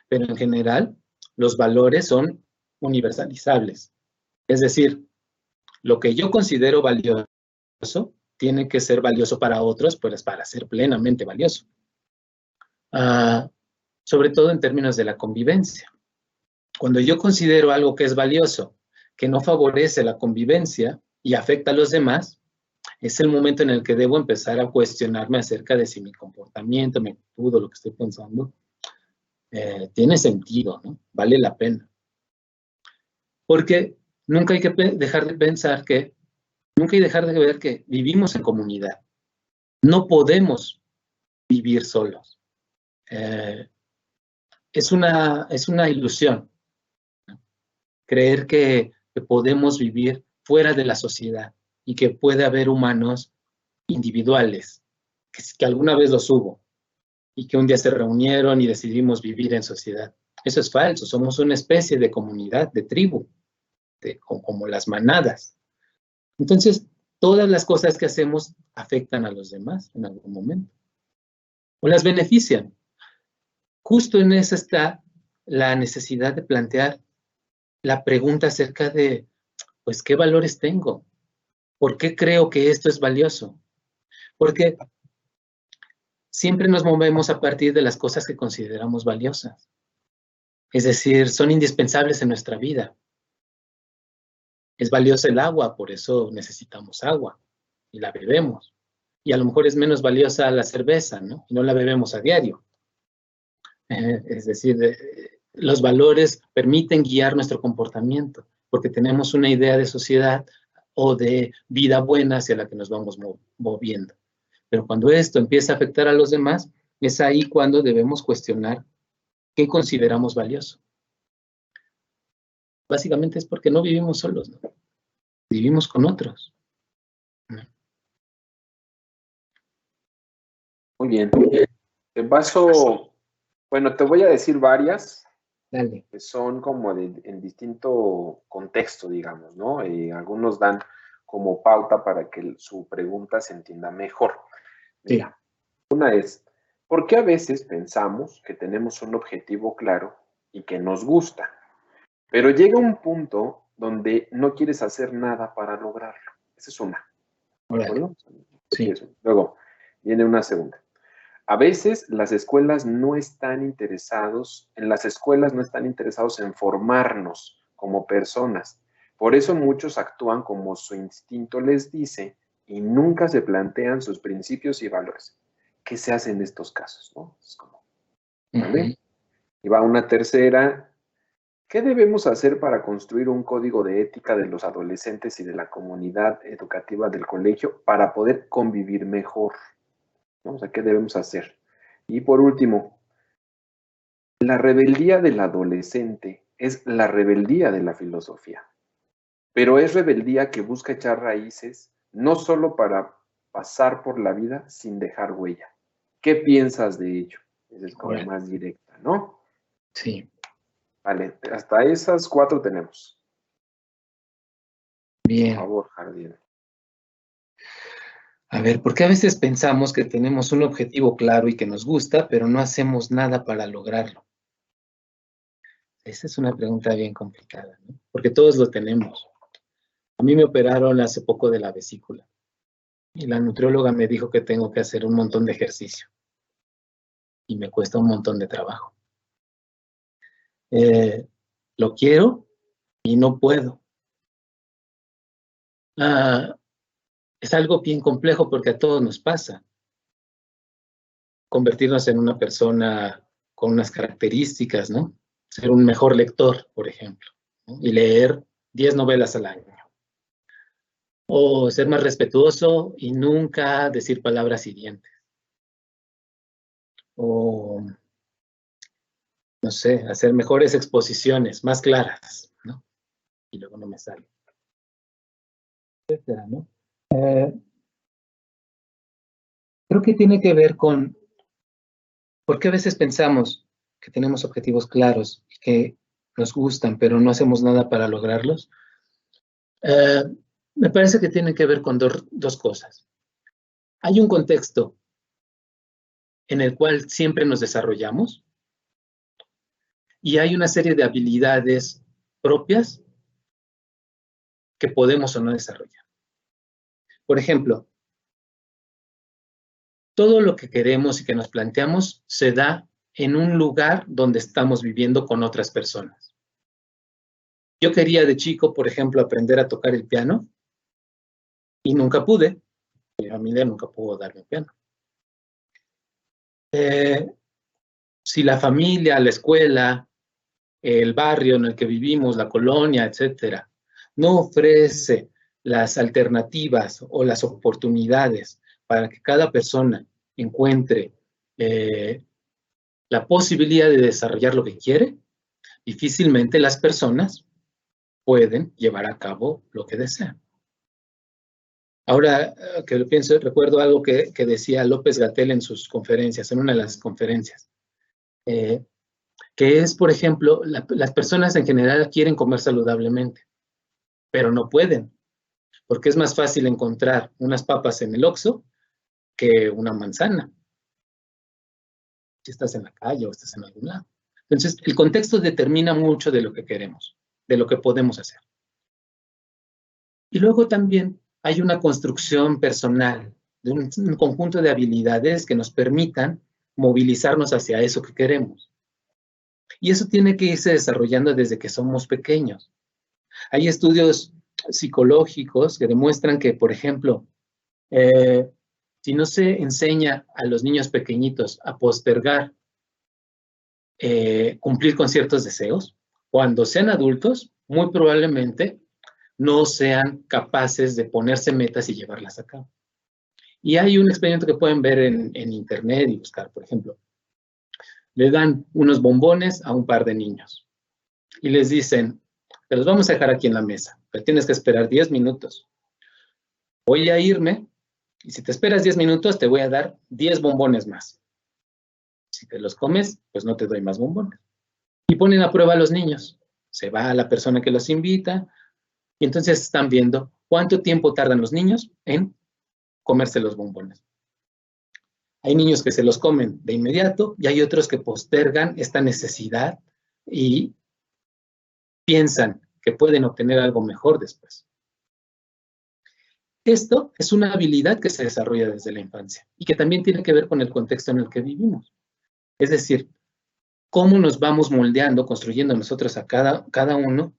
pero en general los valores son universalizables. Es decir, lo que yo considero valioso tiene que ser valioso para otros, pues para ser plenamente valioso. Sobre todo en términos de la convivencia. Cuando yo considero algo que es valioso, que no favorece la convivencia y afecta a los demás, es el momento en el que debo empezar a cuestionarme acerca de si mi comportamiento, mi actitud o lo que estoy pensando tiene sentido, ¿no? Vale la pena. Porque nunca hay que dejar de pensar que, nunca hay que dejar de ver que vivimos en comunidad. No podemos vivir solos. Es una ilusión, ¿no? Creer que podemos vivir fuera de la sociedad y que puede haber humanos individuales, que alguna vez los hubo y que un día se reunieron y decidimos vivir en sociedad. Eso es falso, somos una especie de comunidad, de tribu, como las manadas. Entonces, todas las cosas que hacemos afectan a los demás en algún momento, o las benefician. Justo en eso está la necesidad de plantear la pregunta acerca de, pues, ¿qué valores tengo? ¿Por qué creo que esto es valioso? Porque siempre nos movemos a partir de las cosas que consideramos valiosas. Es decir, son indispensables en nuestra vida. Es valiosa el agua, por eso necesitamos agua y la bebemos. Y a lo mejor es menos valiosa la cerveza, ¿no? Y no la bebemos a diario. Es decir, los valores permiten guiar nuestro comportamiento, porque tenemos una idea de sociedad o de vida buena hacia la que nos vamos moviendo. Pero cuando esto empieza a afectar a los demás, es ahí cuando debemos cuestionar qué consideramos valioso. Básicamente es porque no vivimos solos, ¿no? Vivimos con otros. Muy bien. Te paso, bueno, te voy a decir varias. Dale. Que son como en distinto contexto, digamos, ¿no? Algunos dan como pauta para que su pregunta se entienda mejor. Mira, una es, ¿por qué a veces pensamos que tenemos un objetivo claro y que nos gusta, pero llega un punto donde no quieres hacer nada para lograrlo? Esa es una. ¿De acuerdo? Sí. Luego, viene una segunda. A veces las escuelas no están interesados, en las escuelas no están interesados en formarnos como personas. Por eso muchos actúan como su instinto les dice y nunca se plantean sus principios y valores. ¿Qué se hace en estos casos? ¿No? Es como, ¿vale? Y va una tercera. ¿Qué debemos hacer para construir un código de ética de los adolescentes y de la comunidad educativa del colegio para poder convivir mejor? ¿No? O sea, ¿qué debemos hacer? Y por último, la rebeldía del adolescente es la rebeldía de la filosofía. pero es rebeldía que busca echar raíces, no solo para pasar por la vida sin dejar huella. ¿Qué piensas de ello? Esa es como Bueno, más directa, ¿no? sí, Vale, hasta esas 4 tenemos. Por bien. favor, Jardín. A ver, ¿por qué a veces pensamos que tenemos un objetivo claro y que nos gusta, pero no hacemos nada para lograrlo? Esa es una pregunta bien complicada, ¿no? Porque todos lo tenemos. A mí me operaron hace poco de la vesícula y la nutrióloga me dijo que tengo que hacer un montón de ejercicio y me cuesta un montón de trabajo. Lo quiero y no puedo. Es algo bien complejo porque a todos nos pasa. Convertirnos en una persona con unas características, ¿no? Ser un mejor lector, por ejemplo, ¿no? Y leer 10 novelas al año. O ser más respetuoso y nunca decir palabras hirientes. O, no sé, hacer mejores exposiciones, más claras, ¿no? Y luego no me sale. Etcétera, ¿no? Creo que tiene que ver con por qué a veces pensamos que tenemos objetivos claros y que nos gustan, pero no hacemos nada para lograrlos. Me parece que tiene que ver con dos cosas. Hay un contexto en el cual siempre nos desarrollamos y hay una serie de habilidades propias que podemos o no desarrollar. Por ejemplo, todo lo que queremos y que nos planteamos se da en un lugar donde estamos viviendo con otras personas. Yo quería de chico, por ejemplo, aprender a tocar el piano y nunca pude. Mi familia nunca pudo darme piano. Si la familia, la escuela, el barrio en el que vivimos, la colonia, etcétera, no ofrece las alternativas o las oportunidades para que cada persona encuentre la posibilidad de desarrollar lo que quiere, difícilmente las personas pueden llevar a cabo lo que desean. Ahora que lo pienso, recuerdo algo que decía López-Gatell en sus conferencias, en una de las conferencias, que es, por ejemplo, las personas en general quieren comer saludablemente, pero no pueden, porque es más fácil encontrar unas papas en el Oxxo que una manzana, si estás en la calle o estás en algún lado. Entonces, el contexto determina mucho de lo que queremos, de lo que podemos hacer. Y luego también hay una construcción personal de un conjunto de habilidades que nos permitan movilizarnos hacia eso que queremos. Y eso tiene que irse desarrollando desde que somos pequeños. Hay estudios psicológicos que demuestran que, por ejemplo, si no se enseña a los niños pequeñitos a postergar cumplir con ciertos deseos, cuando sean adultos, muy probablemente no sean capaces de ponerse metas y llevarlas a cabo. Y hay un experimento que pueden ver en internet y buscar, por ejemplo. Le dan unos bombones a un par de niños y les dicen, te los vamos a dejar aquí en la mesa, pero tienes que esperar 10 minutos. Voy a irme y si te esperas 10 minutos te voy a dar 10 bombones más. Si te los comes, pues no te doy más bombones. Y ponen a prueba a los niños. Se va a la persona que los invita y entonces están viendo cuánto tiempo tardan los niños en comerse los bombones. Hay niños que se los comen de inmediato y hay otros que postergan esta necesidad y piensan que pueden obtener algo mejor después. Esto es una habilidad que se desarrolla desde la infancia y que también tiene que ver con el contexto en el que vivimos. Es decir, cómo nos vamos moldeando, construyendo nosotros a cada uno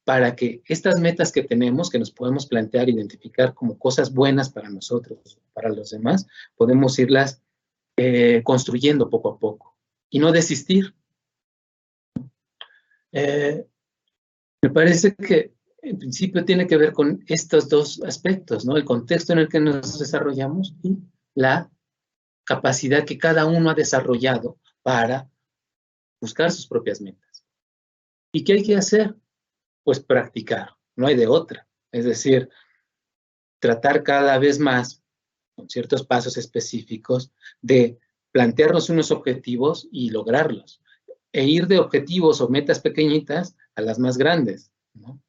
para que estas metas que tenemos, que nos podemos plantear, identificar como cosas buenas para nosotros, para los demás, podemos irlas construyendo poco a poco y no desistir. Me parece que en principio tiene que ver con estos dos aspectos, ¿no? El contexto en el que nos desarrollamos y la capacidad que cada uno ha desarrollado para buscar sus propias metas. ¿Y qué hay que hacer? Pues practicar. no hay de otra. Es decir, tratar cada vez más, con ciertos pasos específicos, de plantearnos unos objetivos y lograrlos. E ir de objetivos o metas pequeñitas a las más grandes, ¿no?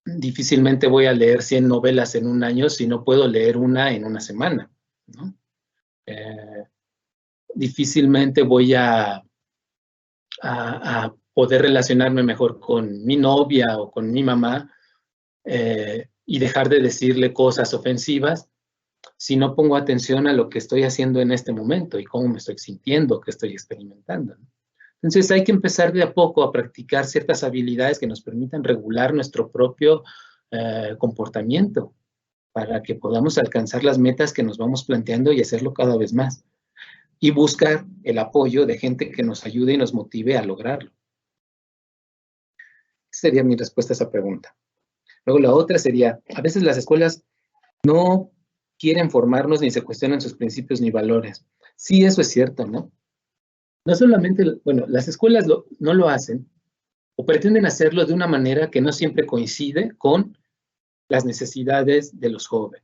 Difícilmente voy a leer 100 novelas en un año si no puedo leer una en una semana, ¿no? Difícilmente voy a poder relacionarme mejor con mi novia o con mi mamá y dejar de decirle cosas ofensivas si no pongo atención a lo que estoy haciendo en este momento y cómo me estoy sintiendo, qué estoy experimentando, ¿no? Entonces hay que empezar de a poco a practicar ciertas habilidades que nos permitan regular nuestro propio comportamiento para que podamos alcanzar las metas que nos vamos planteando y hacerlo cada vez más. Y buscar el apoyo de gente que nos ayude y nos motive a lograrlo. Esa sería mi respuesta a esa pregunta. Luego la otra sería, a veces las escuelas no quieren formarnos ni se cuestionan sus principios ni valores. Sí, eso es cierto, ¿no? No solamente, bueno, las escuelas no lo hacen o pretenden hacerlo de una manera que no siempre coincide con las necesidades de los jóvenes.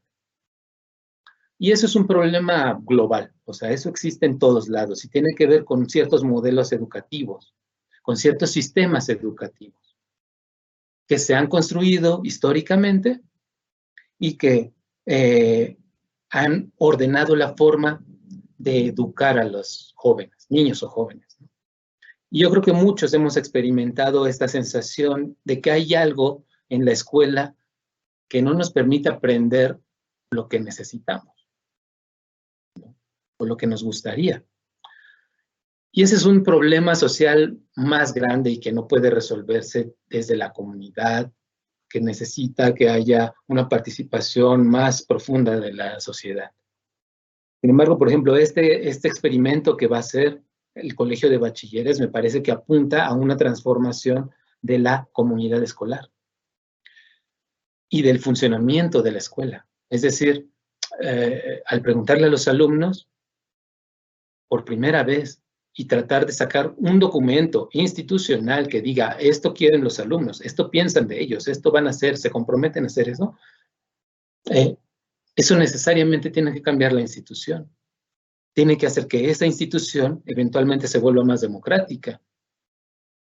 Y eso es un problema global, o sea, eso existe en todos lados y tiene que ver con ciertos modelos educativos, con ciertos sistemas educativos que se han construido históricamente y que han ordenado la forma de educar a los jóvenes, niños o jóvenes, ¿no? Y yo creo que muchos hemos experimentado esta sensación de que hay algo en la escuela que no nos permite aprender lo que necesitamos, ¿no? O lo que nos gustaría. Y ese es un problema social más grande y que no puede resolverse desde la comunidad, que necesita que haya una participación más profunda de la sociedad. Sin embargo, por ejemplo, este experimento que va a hacer el Colegio de Bachilleres me parece que apunta a una transformación de la comunidad escolar y del funcionamiento de la escuela. Es decir, al preguntarle a los alumnos, por primera vez, y tratar de sacar un documento institucional que diga, esto quieren los alumnos, esto piensan de ellos, esto van a hacer, se comprometen a hacer eso, eso necesariamente tiene que cambiar la institución. Tiene que hacer que esa institución eventualmente se vuelva más democrática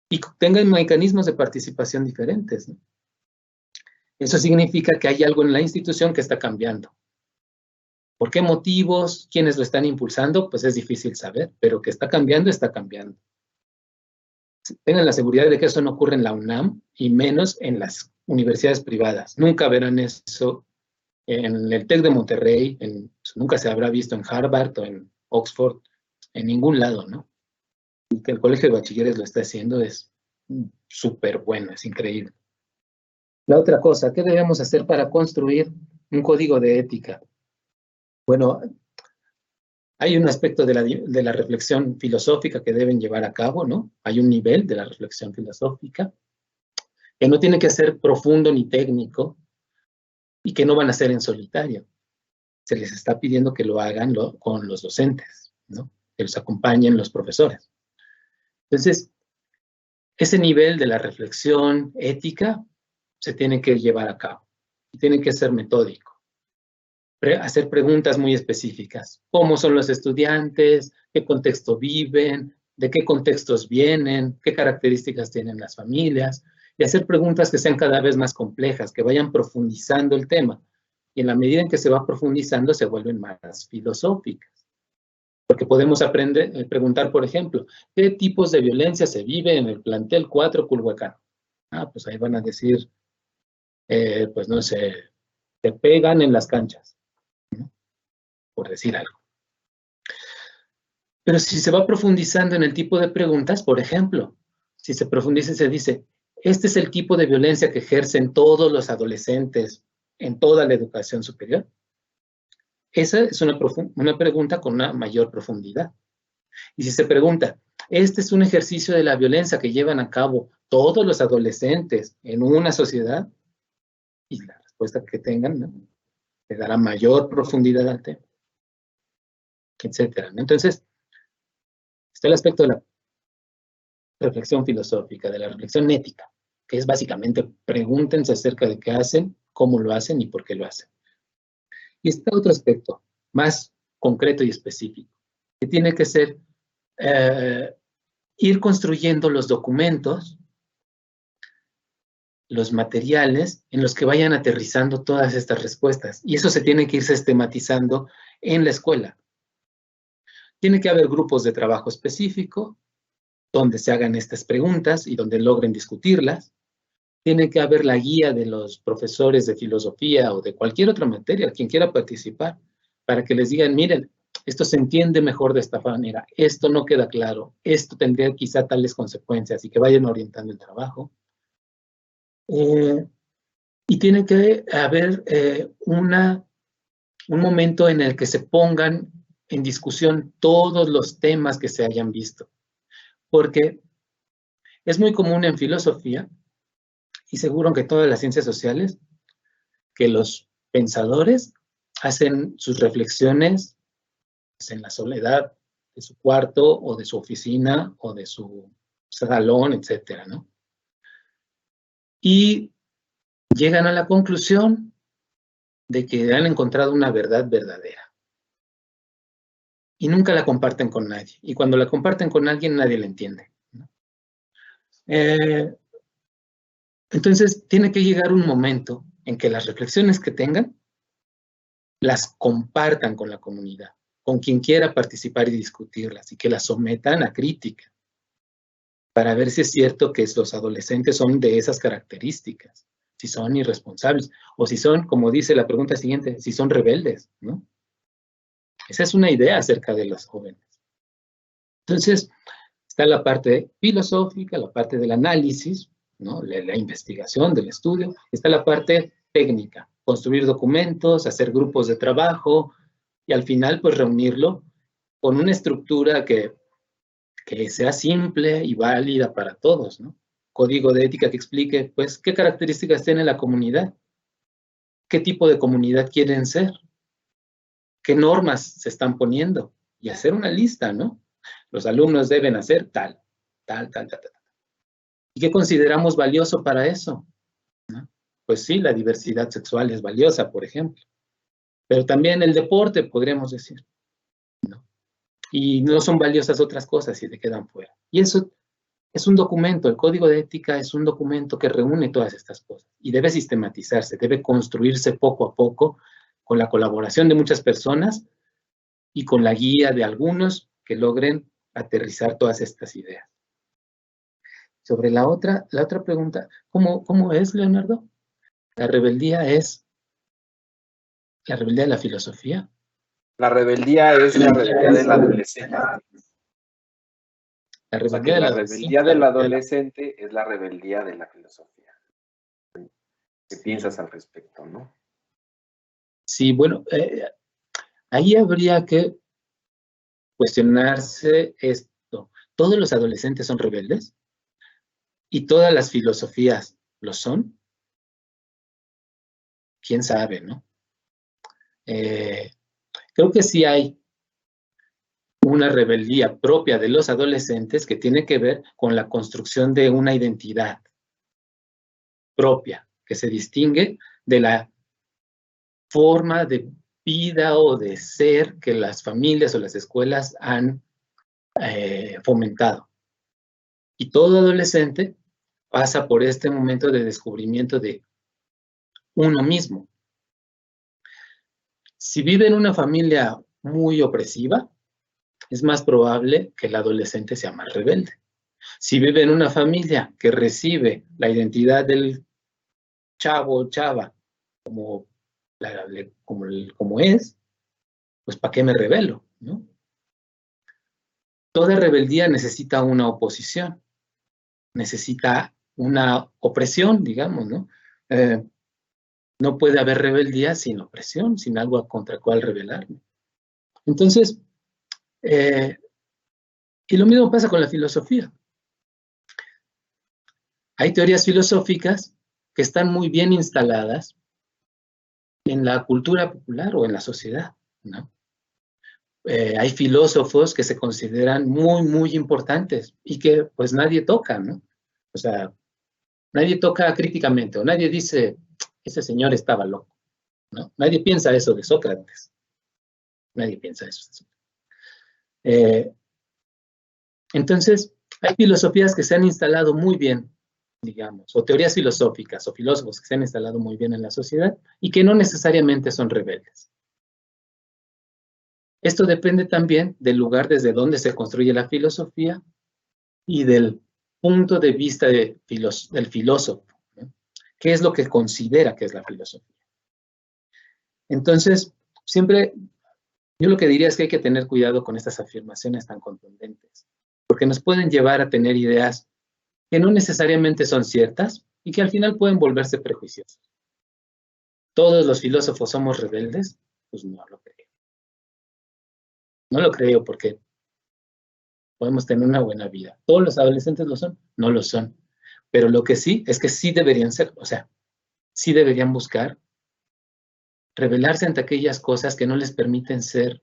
y tenga mecanismos de participación diferentes, ¿no? Eso significa que hay algo en la institución que está cambiando. ¿Por qué motivos? ¿Quiénes lo están impulsando? Pues es difícil saber, pero que está cambiando, está cambiando. Tengan la seguridad de que eso no ocurre en la UNAM y menos en las universidades privadas. Nunca verán eso en el TEC de Monterrey, nunca se habrá visto en Harvard o en Oxford, en ningún lado, ¿no? Y que el Colegio de Bachilleres lo está haciendo es súper bueno, es increíble. La otra cosa, ¿qué debemos hacer para construir un código de ética? Bueno, hay un aspecto de la reflexión filosófica que deben llevar a cabo, ¿no? Hay un nivel de la reflexión filosófica que no tiene que ser profundo ni técnico y que no van a ser en solitario. Se les está pidiendo que lo hagan con los docentes, ¿no? Que los acompañen los profesores. Entonces, ese nivel de la reflexión ética se tiene que llevar a cabo y tiene que ser metódico. Hacer preguntas muy específicas. ¿Cómo son los estudiantes? ¿Qué contexto viven? ¿De qué contextos vienen? ¿Qué características tienen las familias? Y hacer preguntas que sean cada vez más complejas, que vayan profundizando el tema. Y en la medida en que se va profundizando, se vuelven más filosóficas. Porque podemos preguntar, por ejemplo, ¿qué tipos de violencia se vive en el plantel 4 Culhuacán? Pues ahí van a decir, pues no sé, te pegan en las canchas, ¿no? Por decir algo. Pero si se va profundizando en el tipo de preguntas, por ejemplo, si se profundiza y se dice, este es el tipo de violencia que ejercen todos los adolescentes en toda la educación superior. Esa es una pregunta con una mayor profundidad. Y si se pregunta, ¿este es un ejercicio de la violencia que llevan a cabo todos los adolescentes en una sociedad? Y la respuesta que tengan, ¿no?, le dará mayor profundidad al tema, etcétera. Entonces, está el aspecto de la reflexión filosófica, de la reflexión ética. que es básicamente pregúntense acerca de qué hacen, cómo lo hacen y por qué lo hacen. Y está otro aspecto más concreto y específico, que tiene que ser ir construyendo los documentos, los materiales en los que vayan aterrizando todas estas respuestas. Y eso se tiene que ir sistematizando en la escuela. Tiene que haber grupos de trabajo específico donde se hagan estas preguntas y donde logren discutirlas. Tiene que haber la guía de los profesores de filosofía o de cualquier otra materia, quien quiera participar, para que les digan, miren, esto se entiende mejor de esta manera, esto no queda claro, esto tendría quizá tales consecuencias y que vayan orientando el trabajo. Y tiene que haber un momento en el que se pongan en discusión todos los temas que se hayan visto. Porque es muy común en filosofía, y seguro que en todas las ciencias sociales, que los pensadores hacen sus reflexiones en la soledad de su cuarto o de su oficina o de su salón, etcétera, ¿no? Y llegan a la conclusión de que han encontrado una verdad verdadera. Y nunca la comparten con nadie. Y cuando la comparten con alguien, nadie la entiende, ¿no? Entonces, tiene que llegar un momento en que las reflexiones que tengan las compartan con la comunidad, con quien quiera participar y discutirlas, y que las sometan a crítica, para ver si es cierto que los adolescentes son de esas características, si son irresponsables, o si son, como dice la pregunta siguiente, si son rebeldes, ¿no? Esa es una idea acerca de los jóvenes. Entonces, está la parte filosófica, la parte del análisis, ¿no? La investigación, del estudio. Está la parte técnica, construir documentos, hacer grupos de trabajo y al final pues reunirlo con una estructura que sea simple y válida para todos, ¿no? Código de ética que explique pues qué características tiene la comunidad, qué tipo de comunidad quieren ser, qué normas se están poniendo y hacer una lista, ¿no? Los alumnos deben hacer tal. ¿Y qué consideramos valioso para eso? ¿No? Pues sí, la diversidad sexual es valiosa, por ejemplo. Pero también el deporte, podríamos decir, ¿no? Y no son valiosas otras cosas y te quedan fuera. Y eso es un documento, el código de ética es un documento que reúne todas estas cosas y debe sistematizarse, debe construirse poco a poco con la colaboración de muchas personas y con la guía de algunos que logren aterrizar todas estas ideas. Sobre la otra pregunta, ¿cómo es, Leonardo? La rebeldía es la rebeldía de la filosofía. La rebeldía es la rebeldía del adolescente. La O sea que la rebeldía del adolescente es la rebeldía de la filosofía. ¿Qué piensas al respecto, no? Sí, bueno, ahí habría que cuestionarse esto. ¿Todos los adolescentes son rebeldes? ¿Y todas las filosofías lo son? ¿Quién sabe, no? Creo que sí hay una rebeldía propia de los adolescentes que tiene que ver con la construcción de una identidad propia, que se distingue de la forma de vida o de ser que las familias o las escuelas han fomentado. Y todo adolescente pasa por este momento de descubrimiento de uno mismo. Si vive en una familia muy opresiva, es más probable que el adolescente sea más rebelde. Si vive en una familia que recibe la identidad del chavo o chava como es, pues ¿para qué me rebelo, no? Toda rebeldía necesita una oposición, necesita una opresión, digamos, ¿no? No puede haber rebeldía sin opresión, sin algo contra cual rebelarme. Entonces, y lo mismo pasa con la filosofía. Hay teorías filosóficas que están muy bien instaladas en la cultura popular o en la sociedad, ¿no? Hay filósofos que se consideran muy, muy importantes y que pues nadie toca, ¿no? O sea, Nadie toca críticamente, o nadie dice, ese señor estaba loco, ¿no? Nadie piensa eso de Sócrates. Nadie piensa eso. Entonces, hay filosofías que se han instalado muy bien, digamos, o teorías filosóficas o filósofos que se han instalado muy bien en la sociedad y que no necesariamente son rebeldes. Esto depende también del lugar desde donde se construye la filosofía y del punto de vista del filósofo, ¿no? ¿Qué es lo que considera que es la filosofía? Entonces, siempre, yo lo que diría es que hay que tener cuidado con estas afirmaciones tan contundentes, porque nos pueden llevar a tener ideas que no necesariamente son ciertas y que al final pueden volverse prejuiciosas. ¿Todos los filósofos somos rebeldes? Pues no lo creo. No lo creo porque podemos tener una buena vida. ¿Todos los adolescentes lo son? No lo son. Pero lo que sí es que sí deberían ser, o sea, sí deberían buscar rebelarse ante aquellas cosas que no les permiten ser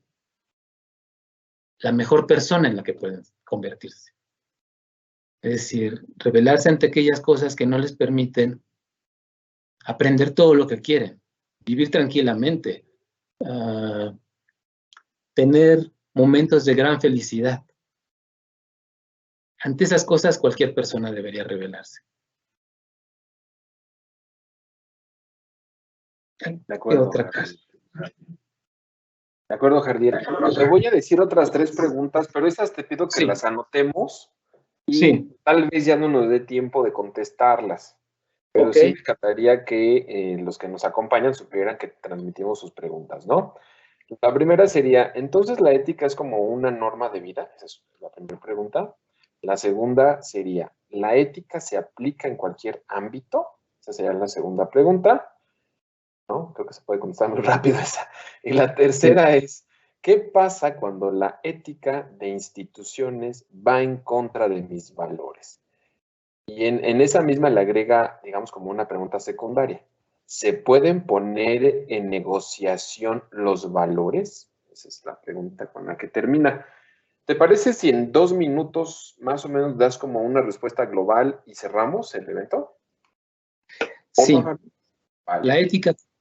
la mejor persona en la que pueden convertirse. Es decir, rebelarse ante aquellas cosas que no les permiten aprender todo lo que quieren, vivir tranquilamente, tener momentos de gran felicidad. Ante esas cosas cualquier persona debería rebelarse. De acuerdo, otra Jardiel. De acuerdo, Jardiel. Te voy a decir otras 3 preguntas, pero esas te pido que Sí. las anotemos y Sí. tal vez ya no nos dé tiempo de contestarlas. Pero Ok. sí me encantaría que los que nos acompañan supieran que transmitimos sus preguntas, ¿no? La primera sería, ¿entonces la ética es como una norma de vida? Esa es la primera pregunta. La segunda sería, ¿la ética se aplica en cualquier ámbito? Esa sería la segunda pregunta, ¿no? Creo que se puede contestar muy rápido esa. Y la tercera es, ¿qué pasa cuando la ética de instituciones va en contra de mis valores? Y en esa misma le agrega, digamos, como una pregunta secundaria. ¿Se pueden poner en negociación los valores? Esa es la pregunta con la que termina. ¿Te parece si en 2 minutos más o menos das como una respuesta global y cerramos el evento? Sí. Vale.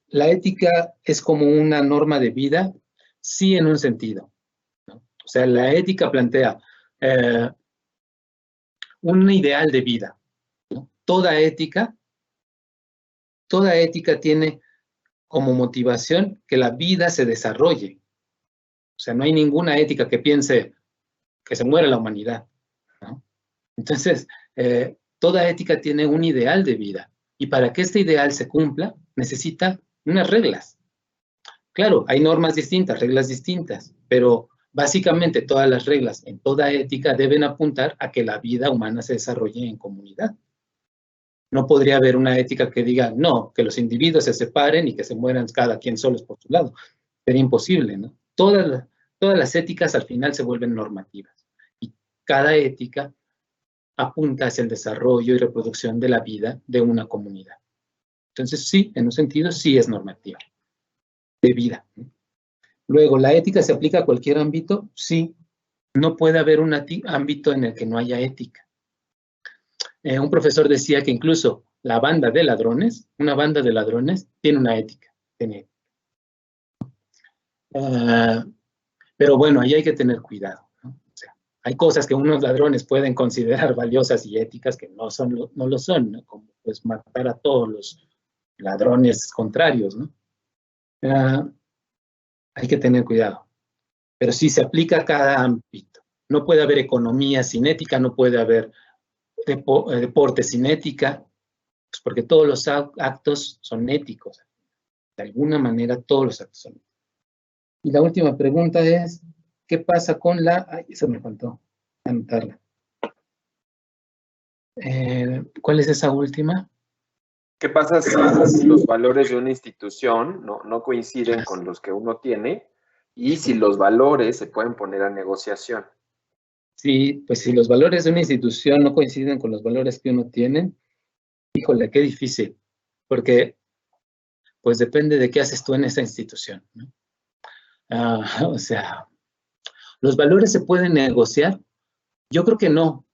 La ética es como una norma de vida, sí, en un sentido, ¿no? O sea, la ética plantea un ideal de vida, ¿no? Toda ética tiene como motivación que la vida se desarrolle. O sea, no hay ninguna ética que piense que se muere la humanidad, ¿no? Entonces, toda ética tiene un ideal de vida. Y para que este ideal se cumpla, necesita unas reglas. Claro, hay normas distintas, reglas distintas, pero básicamente todas las reglas en toda ética deben apuntar a que la vida humana se desarrolle en comunidad. No podría haber una ética que diga, no, que los individuos se separen y que se mueran cada quien solos por su lado. Sería imposible, ¿no? Todas las éticas al final se vuelven normativas. Y cada ética apunta hacia el desarrollo y reproducción de la vida de una comunidad. Entonces, sí, en un sentido, sí es normativa de vida. Luego, ¿la ética se aplica a cualquier ámbito? Sí. No puede haber un ámbito en el que no haya ética. Un profesor decía que incluso la banda de ladrones, una banda de ladrones, tiene una ética. Pero bueno, ahí hay que tener cuidado, ¿no? O sea, hay cosas que unos ladrones pueden considerar valiosas y éticas que no lo son, ¿no? Como pues matar a todos los ladrones contrarios, ¿no? Hay que tener cuidado. Pero sí se aplica a cada ámbito. No puede haber economía sin ética, no puede haber deporte sin ética, pues porque todos los actos son éticos. De alguna manera, todos los actos son éticos. Y la última pregunta es, ¿qué pasa con la... Ay, eso me faltó anotarla. ¿Cuál es esa última? ¿Qué pasa si los valores de una institución no coinciden con los que uno tiene y si los valores se pueden poner a negociación? Sí, pues si los valores de una institución no coinciden con los valores que uno tiene, híjole, qué difícil, porque pues depende de qué haces tú en esa institución, ¿no? O sea, ¿los valores se pueden negociar? Yo creo que no.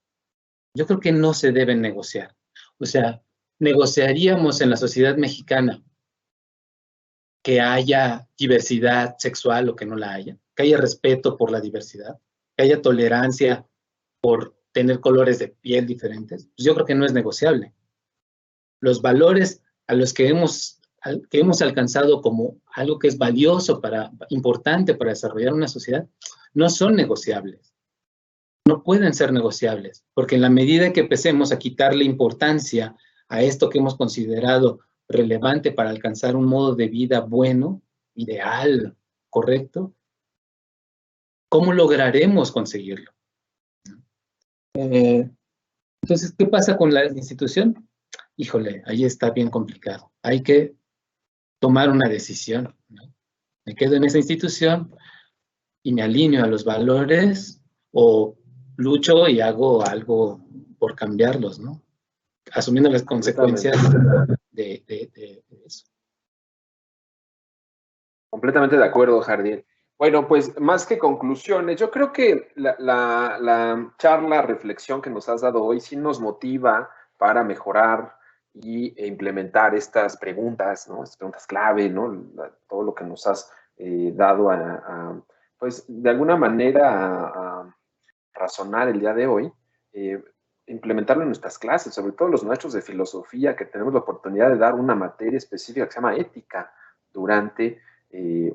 Yo creo que no se deben negociar. O sea, negociaríamos en la sociedad mexicana que haya diversidad sexual o que no la haya, que haya respeto por la diversidad, que haya tolerancia por tener colores de piel diferentes? Pues yo creo que no es negociable. Los valores a los que hemos alcanzado como algo que es valioso, importante para desarrollar una sociedad, no son negociables. No pueden ser negociables, porque en la medida que empecemos a quitarle importancia a esto que hemos considerado relevante para alcanzar un modo de vida bueno, ideal, correcto, ¿cómo lograremos conseguirlo? Entonces, ¿qué pasa con la institución? Híjole, ahí está bien complicado. Hay que tomar una decisión, ¿no? Me quedo en esa institución y me alineo a los valores, o lucho y hago algo por cambiarlos, ¿no? Asumiendo las consecuencias de eso. Completamente de acuerdo, Jardiel. Bueno, pues más que conclusiones, yo creo que la charla, reflexión que nos has dado hoy sí nos motiva para mejorar e implementar estas preguntas, ¿no? Estas preguntas clave, ¿no? Todo lo que nos has dado pues de alguna manera a razonar el día de hoy, implementarlo en nuestras clases, sobre todo los maestros de filosofía, que tenemos la oportunidad de dar una materia específica que se llama ética durante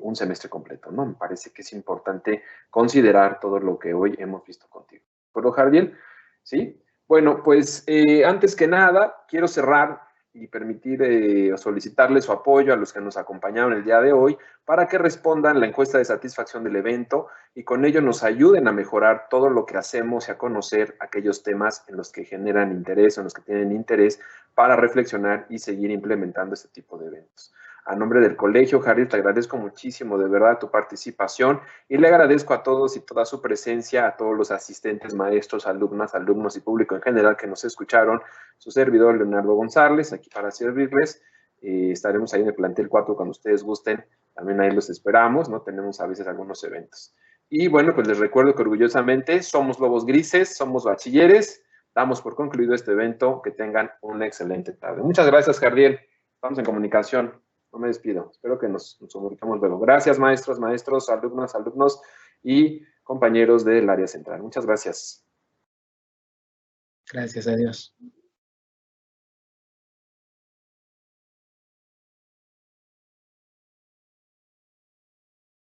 un semestre completo, ¿no? Me parece que es importante considerar todo lo que hoy hemos visto contigo. ¿De acuerdo, Jardiel? ¿Sí? Bueno, pues antes que nada, quiero cerrar y permitir solicitarle su apoyo a los que nos acompañaron el día de hoy para que respondan la encuesta de satisfacción del evento y con ello nos ayuden a mejorar todo lo que hacemos y a conocer aquellos temas en los que generan interés o en los que tienen interés para reflexionar y seguir implementando este tipo de eventos. A nombre del colegio, Jardiel, te agradezco muchísimo de verdad tu participación y le agradezco a todos y toda su presencia, a todos los asistentes, maestros, alumnas, alumnos y público en general que nos escucharon. Su servidor, Leonardo González, aquí para servirles. Estaremos ahí en el plantel 4 cuando ustedes gusten. También ahí los esperamos, ¿no? Tenemos a veces algunos eventos. Y bueno, pues les recuerdo que orgullosamente somos Lobos Grises, somos bachilleres. Damos por concluido este evento. Que tengan una excelente tarde. Muchas gracias, Jardiel. Estamos en comunicación. No me despido. Espero que nos comuniquemos luego. Gracias, maestros, maestros, alumnas, alumnos y compañeros del área central. Muchas gracias. Gracias a Dios.